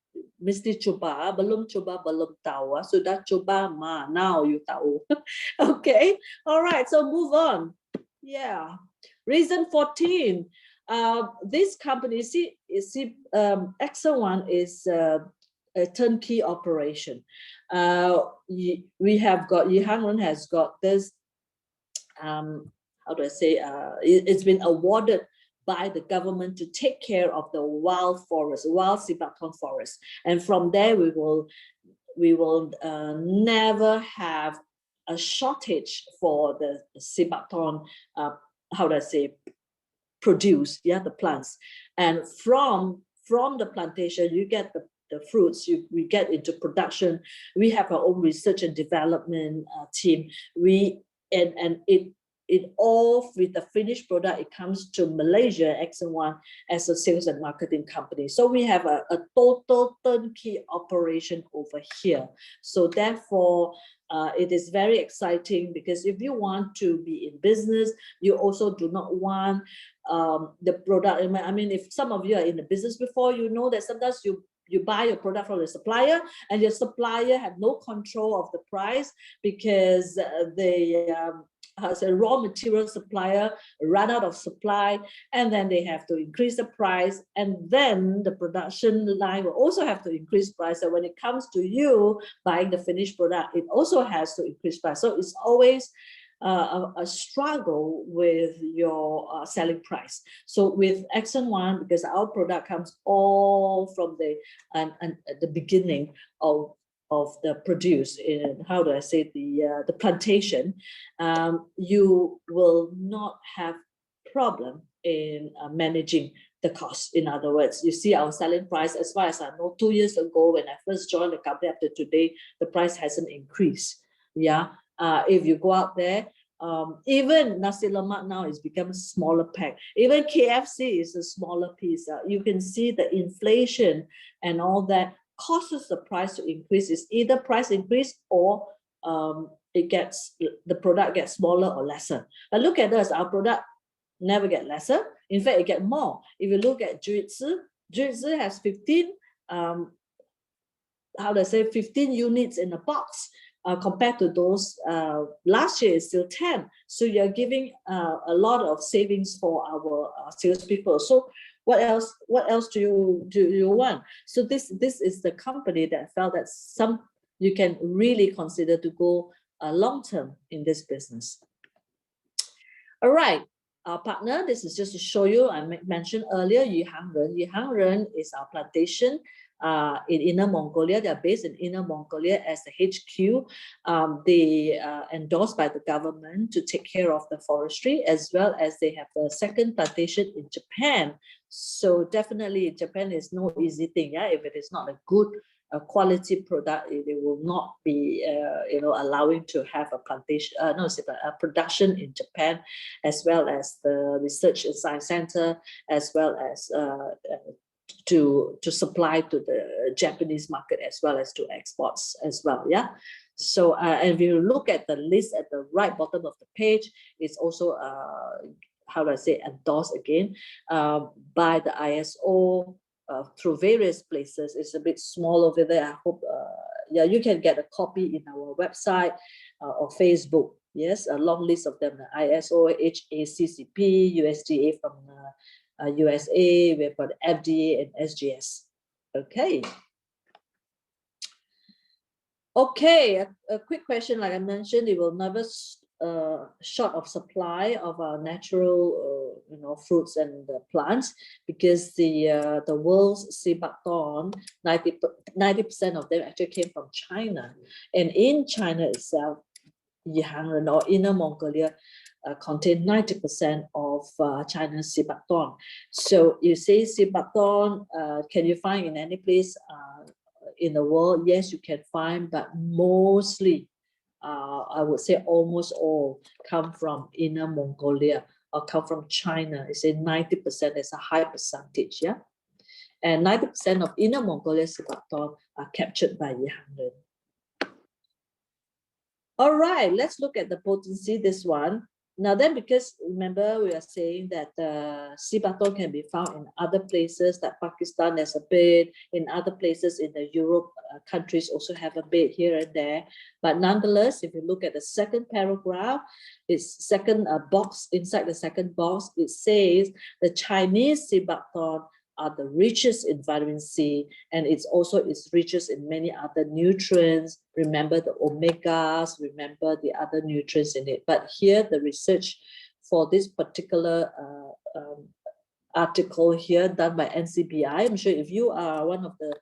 mesti coba, belum coba belum tahu. Sudah coba ma, now you tahu. Okay, all right. So move on. Yeah, reason 14. This company, Excel1 is a turnkey operation. We have got, Yihangren has got this, how do I say, it's been awarded by the government to take care of the wild forest, wild Sibaton forest. And from there, we will never have a shortage for the Sibaton, how do I say, produce, yeah, the plants. And from the plantation, you get the fruits, we get into production. We have our own research and development team. And it all, with the finished product, it comes to Malaysia, X1, as a sales and marketing company. So we have a total turnkey operation over here. So therefore, it is very exciting, because if you want to be in business, you also do not want the product. I mean, if some of you are in the business before, you know that sometimes you buy your product from the supplier, and your supplier have no control of the price, because as a raw material supplier run out of supply, and then they have to increase the price, and then the production line will also have to increase price. So when it comes to you buying the finished product, it also has to increase price. So it's always a struggle with your selling price. So with X1, because our product comes all from the beginning of the produce, in, how do I say, the plantation, you will not have problem in managing the cost. In other words, you see our selling price, as far as I know, 2 years ago when I first joined the company, up to today, the price hasn't increased. Yeah, if you go out there, even nasi lemak now is become a smaller pack. Even KFC is a smaller piece. You can see the inflation and all that causes the price to increase. It's either price increase or the product gets smaller or lesser. But look at us, our product never get lesser. In fact, it get more. If you look at Juitzi has 15, how do I say, 15 units in a box. Compared to those last year is still 10. So you're giving a lot of savings for our salespeople. So what else do you want? So this is the company that felt that you can really consider to go long term in this business. All right, our partner, this is just to show you, I mentioned earlier, Yihangren. Yihangren is our plantation in Inner Mongolia. They are based in Inner Mongolia as the HQ. They are endorsed by the government to take care of the forestry, as well as they have the second plantation in Japan. So definitely Japan is no easy thing, yeah, if it is not a good a quality product, they will not be, allowing to have a plantation, a production in Japan, as well as the research and science center, as well as to supply to the Japanese market, as well as to exports as well. Yeah. So and if you look at the list at the right bottom of the page, it's also how do I say, endorsed again by the ISO through various places. It's a bit small over there. I hope you can get a copy in our website or Facebook. Yes, a long list of them: ISO, HACCP, USDA from USA. We've got FDA and SGS. Okay. Okay, a quick question. Like I mentioned, it will never short of supply of our natural, fruits and plants, because the world's sea buckthorn, 90% of them actually came from China, and in China itself, Yihanren or Inner Mongolia contain 90% of China's sea buckthorn. So you say sea buckthorn, can you find in any place in the world? Yes, you can find, but mostly, I would say almost all, come from Inner Mongolia or come from China. It's a 90%, it's a high percentage, yeah? And 90% of Inner Mongolia sea buckthorn are captured by Yihanren. All right, let's look at the potency, this one. Now then, because remember we are saying that sea buckthorn can be found in other places, like Pakistan has a bit, in other places in the Europe countries also have a bit here and there. But nonetheless, if you look at the second paragraph, it's second box, inside the second box, it says the Chinese sea buckthorn are the richest in vitamin C, and it's richest in many other nutrients. Remember the omegas, remember the other nutrients in it. But here the research for this particular article here done by NCBI, I'm sure if you are one of the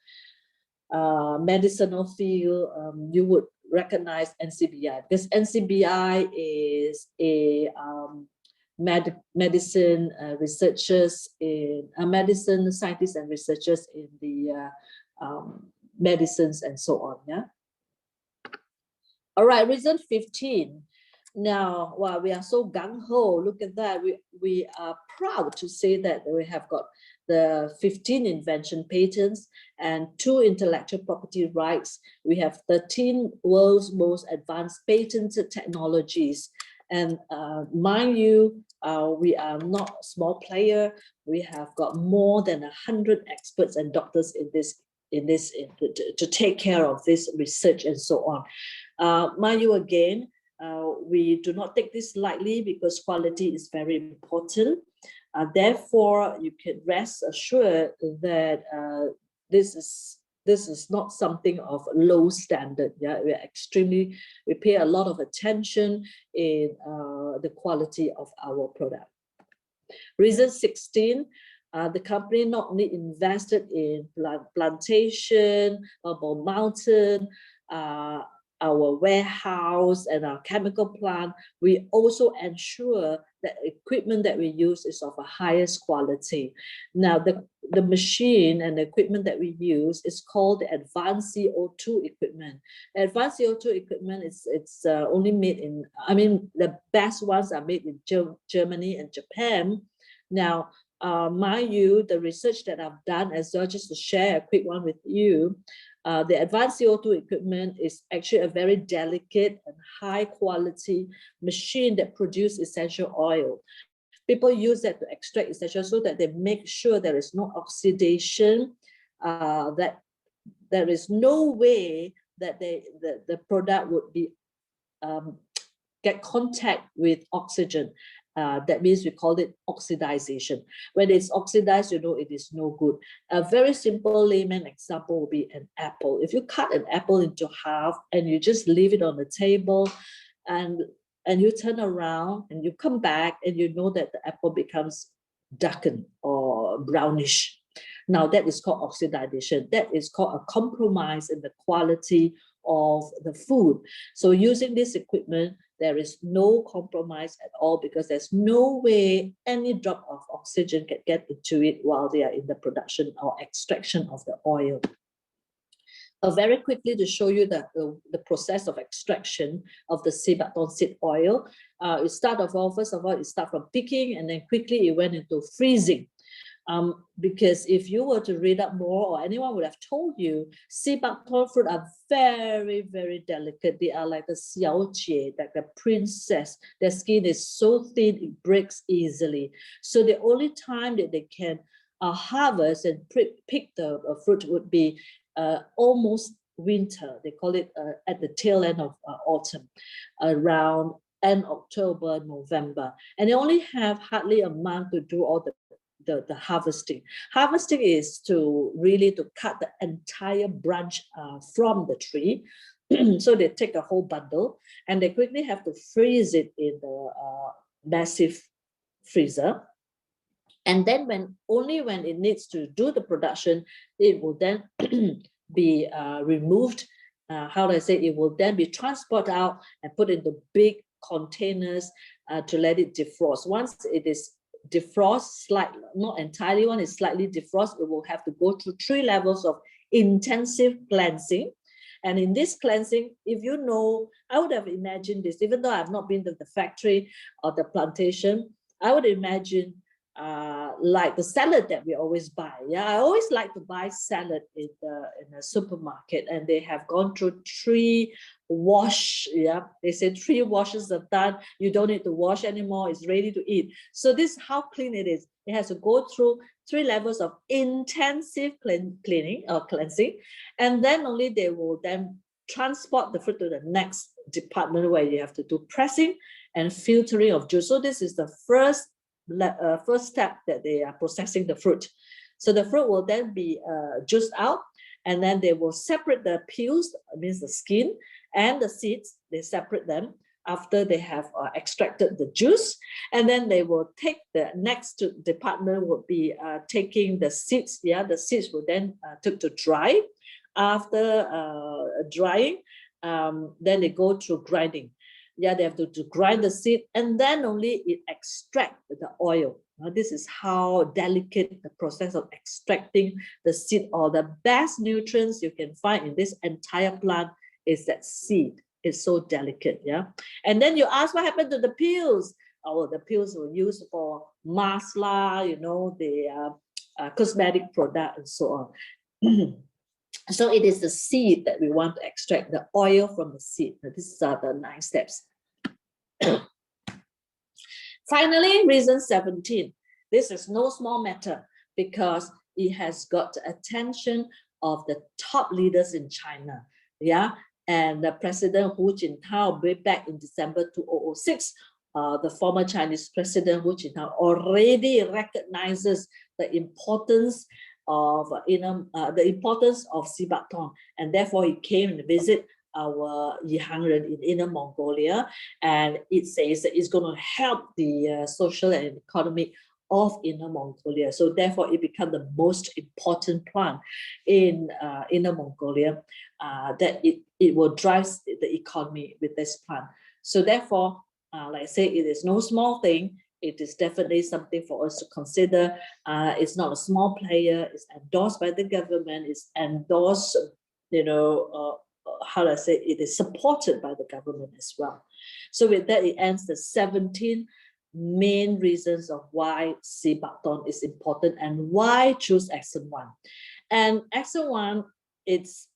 medicinal field, you would recognize NCBI, because NCBI is a medicine researchers in medicine scientists and researchers in the medicines and so on. Yeah. All right, reason 15. Now, wow, we are so gung-ho. Look at that. We are proud to say that we have got the 15 invention patents and 2 intellectual property rights. We have 13 world's most advanced patented technologies. And mind you, we are not a small player. We have got more than 100 experts and doctors in this to take care of this research and so on. Mind you, again, we do not take this lightly, because quality is very important. Therefore, you can rest assured that this is not something of low standard. Yeah, we pay a lot of attention in the quality of our product. Reason 16, the company not only invested in plantation, or mountain, our warehouse and our chemical plant, we also ensure that equipment that we use is of a highest quality. Now, the machine and the equipment that we use is called the advanced CO2 equipment. Advanced CO2 equipment it's only made in, the best ones are made in Germany and Japan. Now, mind you, the research that I've done as well, just to share a quick one with you, the advanced CO2 equipment is actually a very delicate and high quality machine that produces essential oil. People use that to extract essential, so that they make sure there is no oxidation, that there is no way that the product would be get contact with oxygen. That means we call it oxidization. When it's oxidized, it is no good. A very simple layman example would be an apple. If you cut an apple into half and you just leave it on the table, and you turn around and you come back, and you know that the apple becomes darkened or brownish. Now that is called oxidation. That is called a compromise in the quality of the food. So using this equipment, there is no compromise at all, because there's no way any drop of oxygen can get into it while they are in the production or extraction of the oil. Very quickly to show you the process of extraction of the sea buckthorn seed oil. It start off all, first of all, it start from picking, and then quickly it went into freezing. Because if you were to read up more, or anyone would have told you, sea buckthorn fruit are very, very delicate. They are like a xiaojie, like a princess. Their skin is so thin, it breaks easily. So the only time that they can harvest and pick the fruit would be almost winter. They call it at the tail end of autumn, around end October, November. And they only have hardly a month to do all the harvesting. Harvesting is to really to cut the entire branch from the tree. So they take a whole bundle and they quickly have to freeze it in the massive freezer. And then only when it needs to do the production, it will then be removed. How do I say? It will then be transported out and put into big containers to let it defrost. Once it is defrost, slightly, not entirely, one is slightly defrost, it will have to go through 3 levels of intensive cleansing. And in this cleansing, if you know, I would have imagined this, even though I've not been to the factory or the plantation, I would imagine like the salad that we always buy. Yeah, I always like to buy salad in the supermarket, and they have gone through 3 wash. Yeah, they say 3 washes are done. You don't need to wash anymore. It's ready to eat. So this is how clean it is. It has to go through 3 levels of intensive cleaning or cleansing, and then only they will then transport the fruit to the next department where you have to do pressing and filtering of juice. So this is the first step that they are processing the fruit. So the fruit will then be juiced out, and then they will separate the peels, means the skin, and the seeds. They separate them after they have extracted the juice, and then they will take the next department would be taking the seeds. Yeah, the seeds will then took to dry. After drying, then they go through grinding. Yeah, they have to grind the seed, and then only it extract the oil. This is how delicate the process of extracting the seed oil. The best nutrients you can find in this entire plant is that seed. It's so delicate, yeah. And then you ask what happened to the peels? Oh, the peels were used for mask lah, you know, the cosmetic product and so on. So it is the seed that we want to extract, the oil from the seed. These are the 9 steps. Finally, reason 17. This is no small matter because it has got the attention of the top leaders in China. Yeah, and the President Hu Jintao, way back in December 2006, the former Chinese President Hu Jintao already recognizes the importance of sea buckthorn, and therefore he came and visit our Yihangren in Inner Mongolia, and it says that it's going to help the social and economic of Inner Mongolia. So therefore it became the most important plant in Inner Mongolia, that it will drive the economy with this plant. So therefore, like I say, it is no small thing. It is definitely something for us to consider. It's not a small player. It's endorsed by the government. It's endorsed, you know, how do I say, it is supported by the government as well. So with that, it ends the 17 main reasons of why sea buckthorn is important and why choose Accent 1. And Accent 1, it's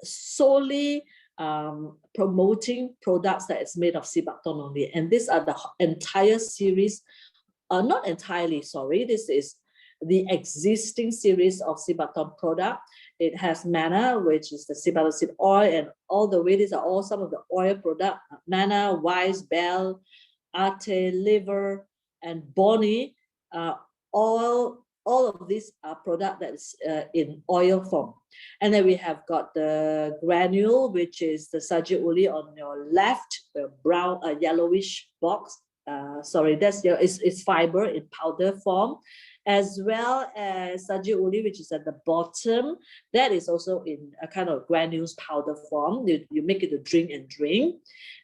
solely promoting products that is made of sea buckthorn only. And these are the entire series, not entirely, sorry, this is the existing series of sea buckthorn product. It has Manna, which is the sea buckthorn seed oil, and all the way, these are all some of the oil product. Manna, Wise, Bell, Arte, Liver, and Bonnie, all of these are product that's in oil form. And then we have got the granule, which is the Saji Uli on your left, the brown, yellowish box. Sorry, that's your, it's fiber in powder form, as well as Saji Uli, which is at the bottom. That is also in a kind of granules powder form. You make it a drink.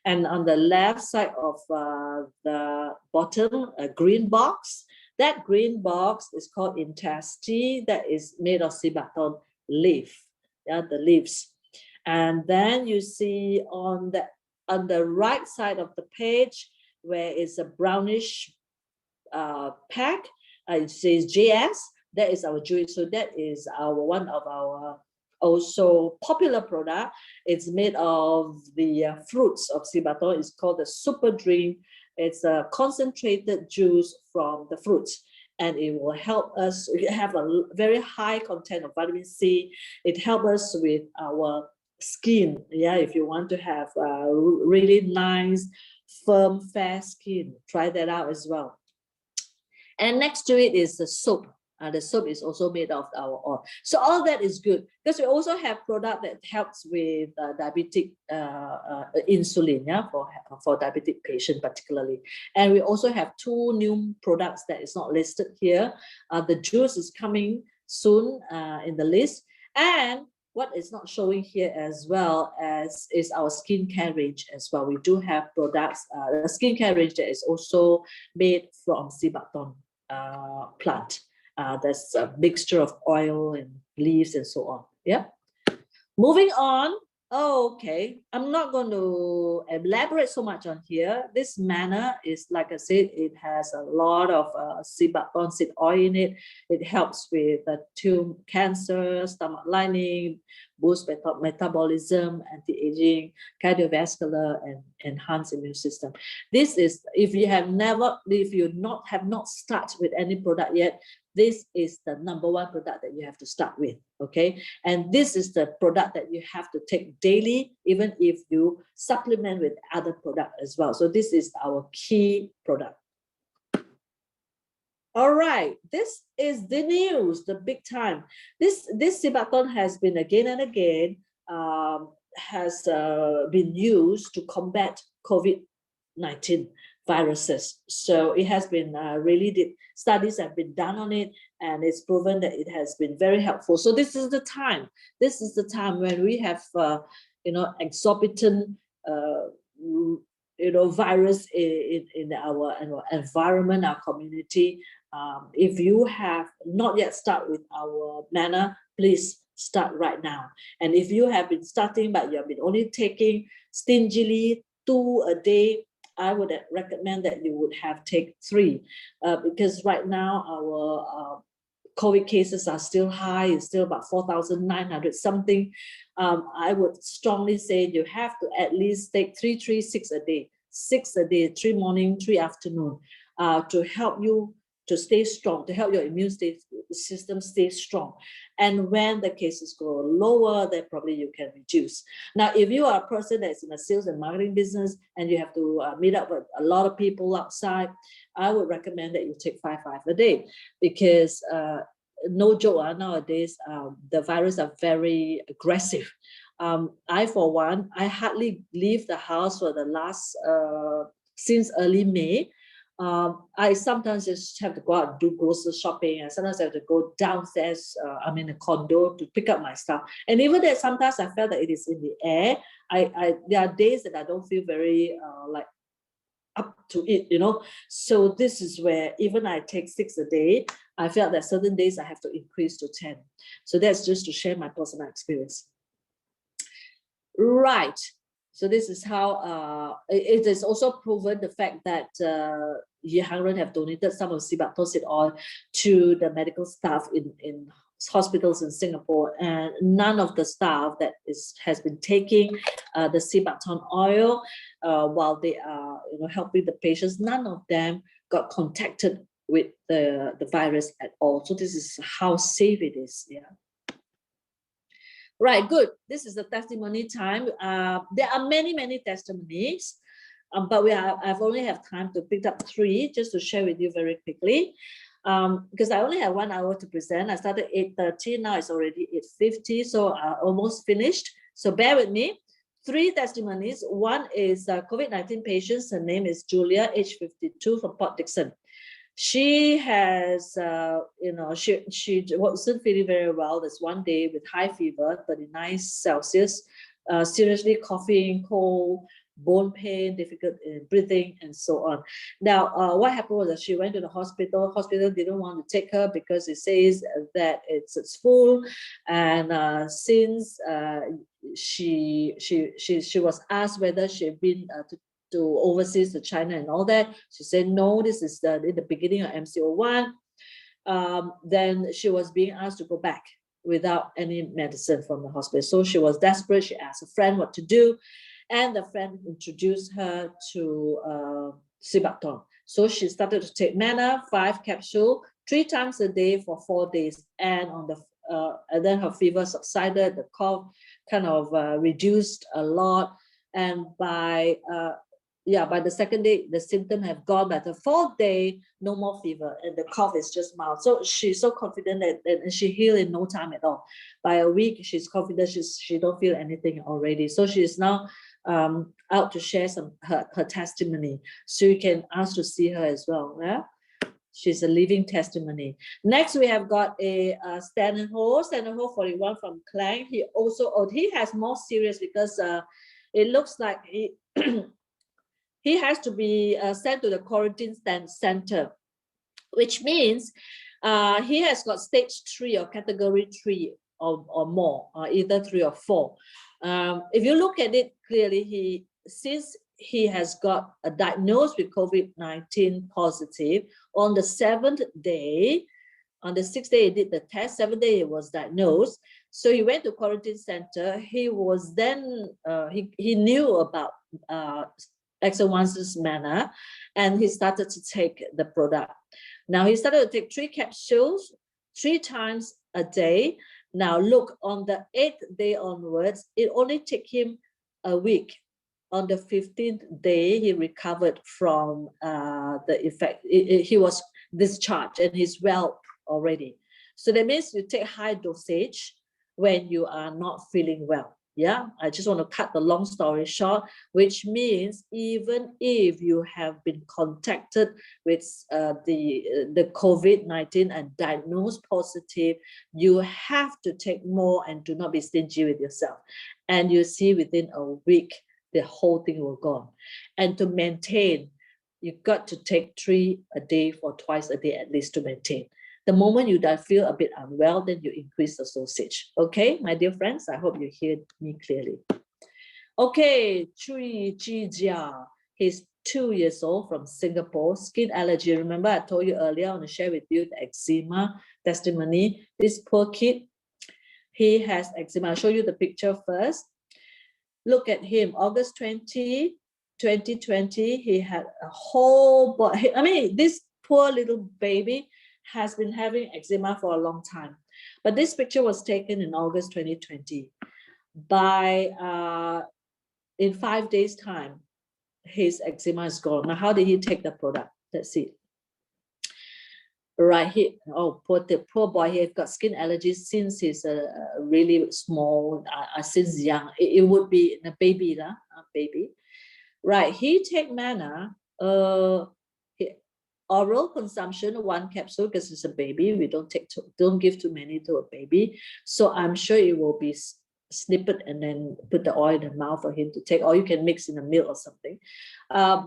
And on the left side of the bottom, a green box. That green box is called intestine, that is made of sea buckthorn leaf. yeah, the leaves. And then you see on the right side of the page where it's a brownish pack, it says JS. That is our juice. So that is our one of our also popular product. It's made of the fruits of sea baton. It's called the super drink. It's a concentrated juice from the fruits, and it will help us have a very high content of vitamin C. It helps us with our skin. Yeah, if you want to have really nice, firm, fair skin, try that out as well. And next to it is the soap. The soap is also made of our oil. So all that is good because we also have product that helps with diabetic insulin, yeah, for diabetic patient particularly. And we also have 2 new products that is not listed here. The juice is coming soon in the list. And what is not showing here as well as is our skincare range as well. We do have products, the skincare range that is also made from sea baton plant. There's a mixture of oil and leaves and so on. Yeah. Moving on. Oh, okay. I'm not going to elaborate so much on here. This manna is, like I said, it has a lot of sea baton seed oil in it. It helps with tumor cancer, stomach lining, boost metabolism, anti-aging, cardiovascular, and enhance immune system. This is, if you have not started with any product yet, this is the #1 product that you have to start with, okay? And this is the product that you have to take daily, even if you supplement with other product as well. So this is our key product. All right, this is the news, the big time. This sea baton has been again and again been used to combat COVID-19 viruses. So it has been studies have been done on it, and it's proven that it has been very helpful. So this is the time. This is the time when we have exorbitant virus in our environment, our community. If you have not yet started with our manna, please start right now. And if you have been starting but you have been only taking stingily 2 a day, I would recommend that you would have take 3 because right now our COVID cases are still high. It's still about 4,900 something. I would strongly say you have to at least take 6 a day. 6 a day, 3 morning, 3 afternoon, to help you to stay strong, to help your immune system stay strong. And when the cases go lower, then probably you can reduce. Now, if you are a person that's in a sales and marketing business and you have to meet up with a lot of people outside, I would recommend that you take 5 a day because no joke, nowadays the virus are very aggressive. I, for one, I hardly leave the house for the last, since early May. I sometimes just have to go out and do grocery shopping, and sometimes I have to go downstairs. I'm in a condo to pick up my stuff. And even that, sometimes I felt that it is in the air. There are days that I don't feel very up to it, So this is where even I take 6 a day, I felt that certain days I have to increase to 10. So that's just to share my personal experience. Right. So this is how it is also proven the fact that Ye Hangren have donated some of sea baton seed oil to the medical staff in hospitals in Singapore, and none of the staff that has been taking the sea baton oil while they are helping the patients, none of them got contacted with the virus at all. So this is how safe it is. Yeah. Right, good. This is the testimony time. There are many testimonies, but I've only have time to pick up 3 just to share with you very quickly. Because I only have 1 hour to present. I started 8:30, now it's already 8:50, so almost finished. So bear with me. 3 testimonies. One is a COVID-19 patient. Her name is Julia, age 52, from Port Dickson. She has, she wasn't feeling very well. There's one day with high fever, 39 Celsius, seriously coughing, cold, bone pain, difficult in breathing, and so on. Now, what happened was that she went to the hospital. Hospital didn't want to take her because it says that it's full, and since she was asked whether she'd been to overseas to China and all that, she said no. This is in the beginning of MCO1. Then she was being asked to go back without any medicine from the hospital. So she was desperate. She asked a friend what to do, and the friend introduced her to Sibacton. So she started to take Manna 5 capsules 3 times a day for 4 days, and then her fever subsided, the cough kind of reduced a lot, and by the second day, the symptoms have gone. By the 4th day, no more fever, and the cough is just mild. So she's so confident that she healed in no time at all. By a week, she's confident she don't feel anything already. So she's now out to share her testimony. So you can ask to see her as well. Yeah, she's a living testimony. Next, we have got a Stanley Ho 41 from Klang. He has more serious because it looks like he has to be sent to the quarantine center, which means he has got stage 3 or category 3 or more, either 3 or 4. If you look at it clearly, since he has got a diagnosed with COVID-19 positive on the 7th day, on the 6th day he did the test, 7th day he was diagnosed. So he went to quarantine center. He was then, he knew about Exone's Manna, and he started to take the product. Now he started to take 3 capsules 3 times a day. Now look, on the 8th day onwards, it only took him a week. On the 15th day, he recovered from the effect. He was discharged and he's well already. So that means you take high dosage when you are not feeling well. Yeah, I just want to cut the long story short, which means even if you have been contacted with the COVID-19 and diagnosed positive, you have to take more and do not be stingy with yourself. And you see within a week, the whole thing will go on. And to maintain, you've got to take 3 a day for twice a day at least to maintain. The moment you feel a bit unwell, then you increase the dosage. Okay, my dear friends, I hope you hear me clearly. Okay, Chui Jia, he's 2 years old from Singapore, skin allergy. Remember, I told you earlier, I want to share with you the eczema testimony. This poor kid, he has eczema. I'll show you the picture first. Look at him, August 20, 2020, he had a whole body. I mean, this poor little baby has been having eczema for a long time. But this picture was taken in August 2020. In 5 days' time, his eczema is gone. Now, how did he take the product? Let's see. Right here, poor boy, he has got skin allergies since he's really small, since young. It would be a baby, baby. Right, he take Manna, oral consumption, 1 capsule because it's a baby. We don't give too many to a baby. So I'm sure it will be snippet and then put the oil in the mouth for him to take, or you can mix in a milk or something.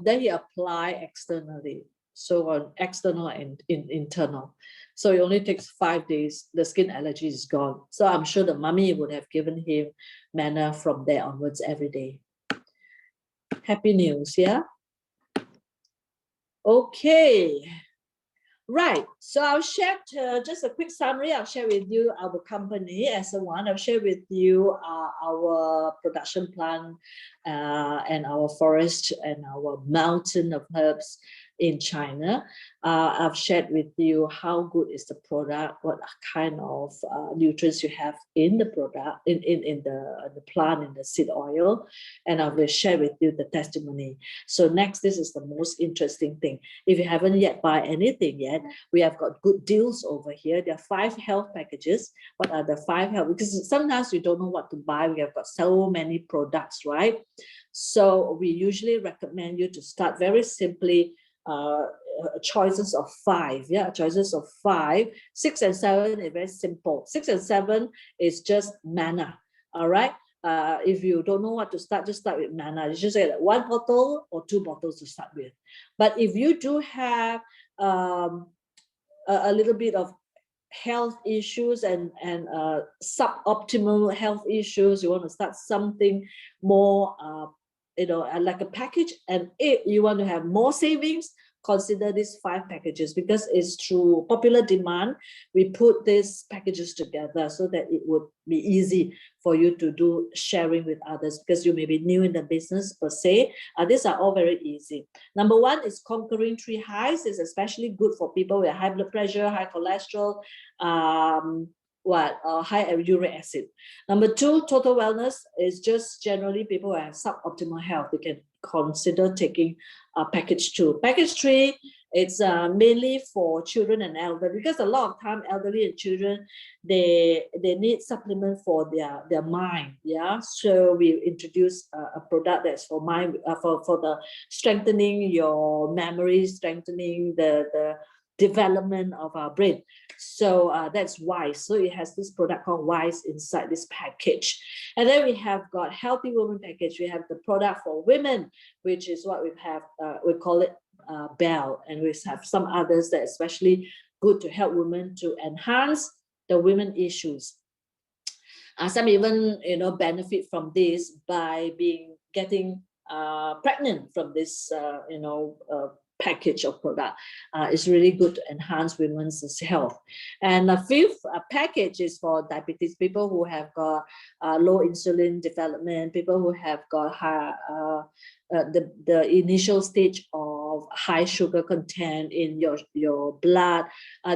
Then he apply externally. So on external and internal. So it only takes 5 days. The skin allergy is gone. So I'm sure the mommy would have given him Manna from there onwards every day. Happy news, yeah? Okay. Right, so I'll share just a quick summary. I'll share with you our company as a one. I'll share with you our production plant and our forest and our mountain of herbs in China. I've shared with you how good is the product, what kind of nutrients you have in the product, in the plant, in the seed oil, and I will share with you the testimony. So next, this is the most interesting thing. If you haven't yet bought anything yet, we have got good deals over here. There are 5 health packages. What are the 5 health? Because sometimes we don't know what to buy. We have got so many products, right? So we usually recommend you to start very simply, choices of 5. Yeah, choices of 5. 6 and 7 is very simple. 6 and 7 is just Manna. All right. if you don't know what to start, just start with Mana. You just get 1 bottle or 2 bottles to start with. But if you do have a little bit of health issues and suboptimal health issues, you want to start something more, like a package. And if you want to have more savings, consider these 5 packages, because it's through popular demand we put these packages together so that it would be easy for you to do sharing with others, because you may be new in the business per se. These are all very easy. Number 1 is Conquering 3 Highs. It's especially good for people with high blood pressure, high cholesterol, high uric acid. Number 2, Total Wellness, is just generally people who have suboptimal health. They can consider taking package 2. Package 3, it's mainly for children and elderly, because a lot of time elderly and children, they need supplement for their mind. Yeah, so we introduce a product that's for mind, for the strengthening your memory, strengthening the development of our brain. So that's WISE. So it has this product called WISE inside this package. And then we have got Healthy Woman package. We have the product for women, which is what we have, we call it Bell. And we have some others that are especially good to help women to enhance the women issues. Some even, benefit from this by getting pregnant from this, package of product. Is really good to enhance women's health. And the 5th package is for diabetes, people who have got low insulin development, people who have got high, the initial stage of high sugar content in your blood.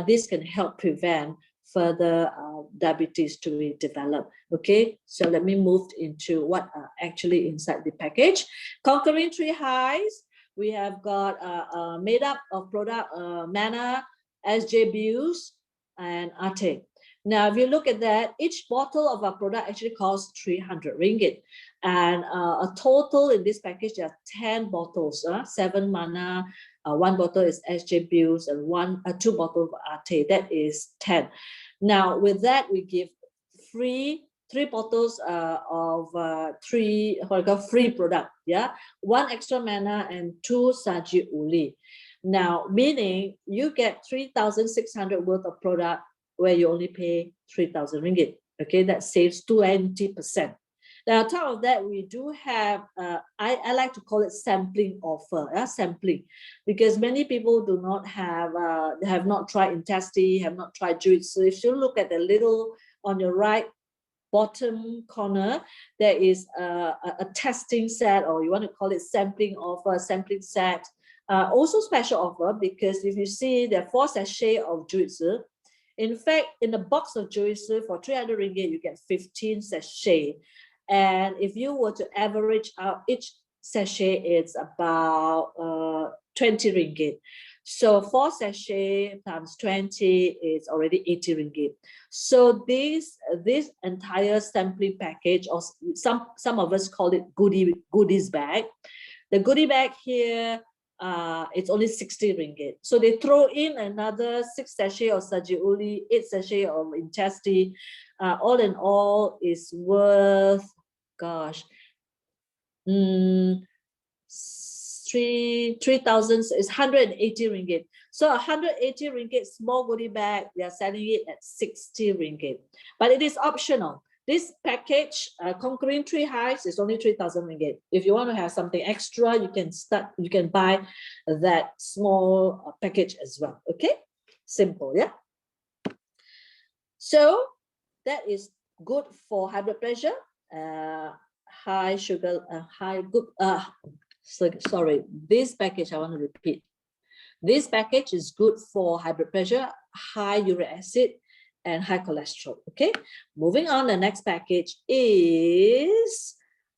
This can help prevent further diabetes to be developed. Okay, so let me move into what are actually inside the package. Conquering 3 Highs. We have got made up of product Mana, SJ and Ate. Now, if you look at that, each bottle of our product actually costs 300 ringgit. And a total in this package, there are 10 bottles, 7 Mana, 1 bottle is SJ and 2 bottles of Ate. That is 10. Now, with that, we give free 3 bottles of free product, yeah, 1 extra Mana and 2 Saji Uli. Now, meaning you get 3,600 worth of product where you only pay 3,000 ringgit. Okay, that saves 20%. Now, on top of that, we do have, I like to call it sampling offer, sampling, because many people do not have not tried Intesti, have not tried Juice. So if you look at the little on your right bottom corner, there is a testing set, or you want to call it sampling offer, sampling set. Also special offer, because if you see there are 4 sachets of juice. In fact, in the box of juice for 300 ringgit, you get 15 sachets. And if you were to average out each sachet, it's about 20 ringgit. So 4 sachets times 20 is already 80 ringgit. So this entire sampling package, or some of us call it goodies bag. The goodie bag here, it's only 60 ringgit. So they throw in another 6 sachets of Saji Uli, 8 sachets of Intesti. All in all is worth, gosh, 3,000 is 180 ringgit. So 180 ringgit small goodie bag, they are selling it at 60 ringgit. But it is optional. This package, Conquering 3 Highs, is only 3,000 ringgit. If you want to have something extra, you can buy that small package as well. Okay, simple, yeah. So that is good for high blood pressure, high sugar, sorry, this package, I want to repeat. This package is good for high blood pressure, high uric acid, and high cholesterol. Okay, moving on, the next package is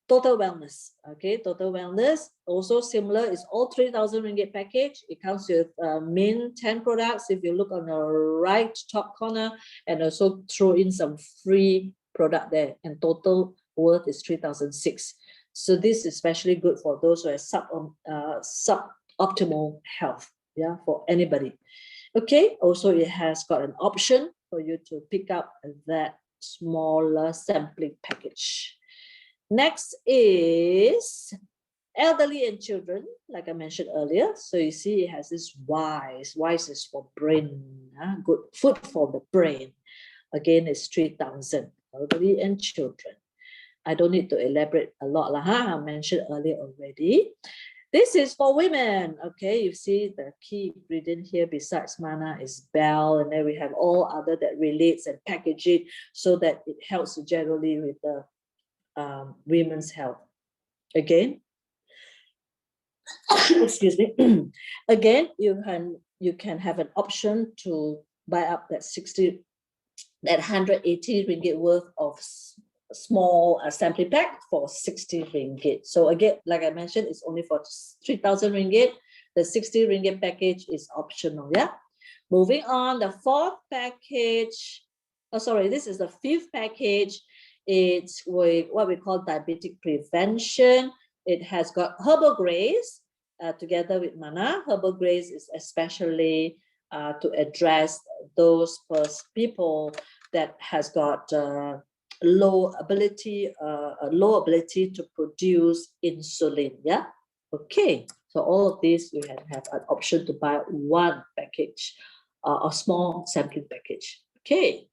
Total Wellness. Okay, Total Wellness, also similar, is all 3,000 ringgit package. It comes with main 10 products, if you look on the right top corner, and also throw in some free product there, and total worth is 3,006. So this is especially good for those who have suboptimal health, yeah, for anybody. Okay, also it has got an option for you to pick up that smaller sampling package. Next is elderly and children, like I mentioned earlier. So you see, it has this wise. Wise is for brain, good food for the brain. Again, it's 3,000. Elderly and children. I don't need to elaborate a lot. I mentioned earlier already. This is for women. Okay, you see the key ingredient here besides mana is bell, and then we have all other that relates and package it so that it helps generally with the women's health. Again, excuse me. Again, you can have an option to buy up that 180 ringgit worth of small sampling pack for 60 ringgit. So again, like I mentioned, it's only for 3,000 ringgit. The 60 ringgit package is optional. Yeah. Moving on, the fourth package. Oh, sorry, this is the fifth package. It's with what we call diabetic prevention. It has got herbal grace together with mana. Herbal grace is especially to address those people that has got low ability to produce insulin. Yeah. Okay. So all of these you have an option to buy one package, a small sampling package. Okay.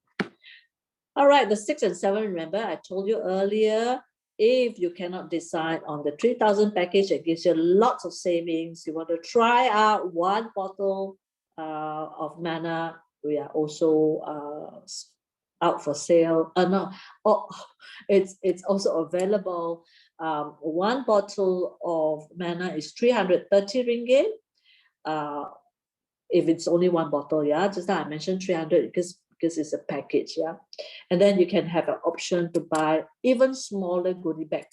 All right. The 6 and 7. Remember, I told you earlier. If you cannot decide on the 3,000 package, it gives you lots of savings. You want to try out one bottle of mana. We are also out for sale. No, it's also available. One bottle of mana is 330 ringgit. If it's only one bottle, yeah, just now I mentioned 300 because it's a package, yeah. And then you can have an option to buy even smaller goodie bag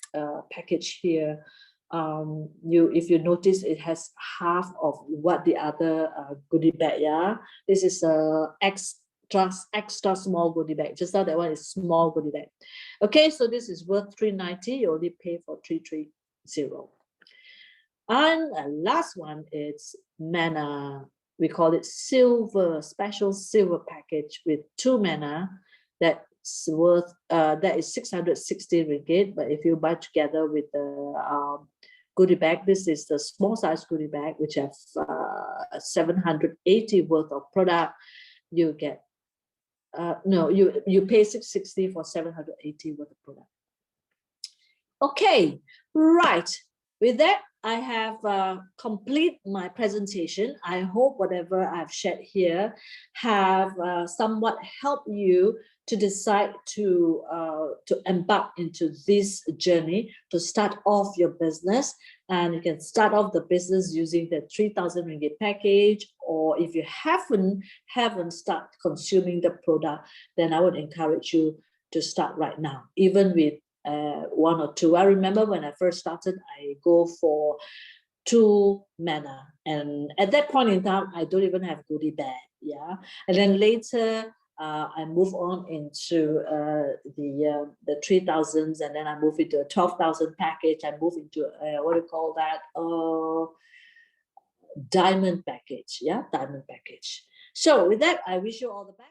package here. If you notice, it has half of what the other goodie bag, yeah. This is a extra small goodie bag. Just now that one is small goodie bag. Okay, so this is worth 390. You only pay for 330. And the last one is mana. We call it silver, special silver package with 2 mana. That's worth that is 660 ringgit. But if you buy together with the goodie bag, this is the small size goodie bag, which has 780 worth of product. You get you pay 660 for 780 worth of product. Okay, right. With that, I have complete my presentation. I hope whatever I've shared here have somewhat helped you to decide to embark into this journey, to start off your business. And you can start off the business using the 3,000 ringgit package, or if you haven't started consuming the product, then I would encourage you to start right now, even with 1 or 2. I remember when I first started, I go for 2 mana, and at that point in time, I don't even have goodie bag. Yeah, and then later I move on into the 3,000s, and then I move into a 12,000 package. I move into what do you call that? Diamond package. Yeah, diamond package. So with that, I wish you all the best.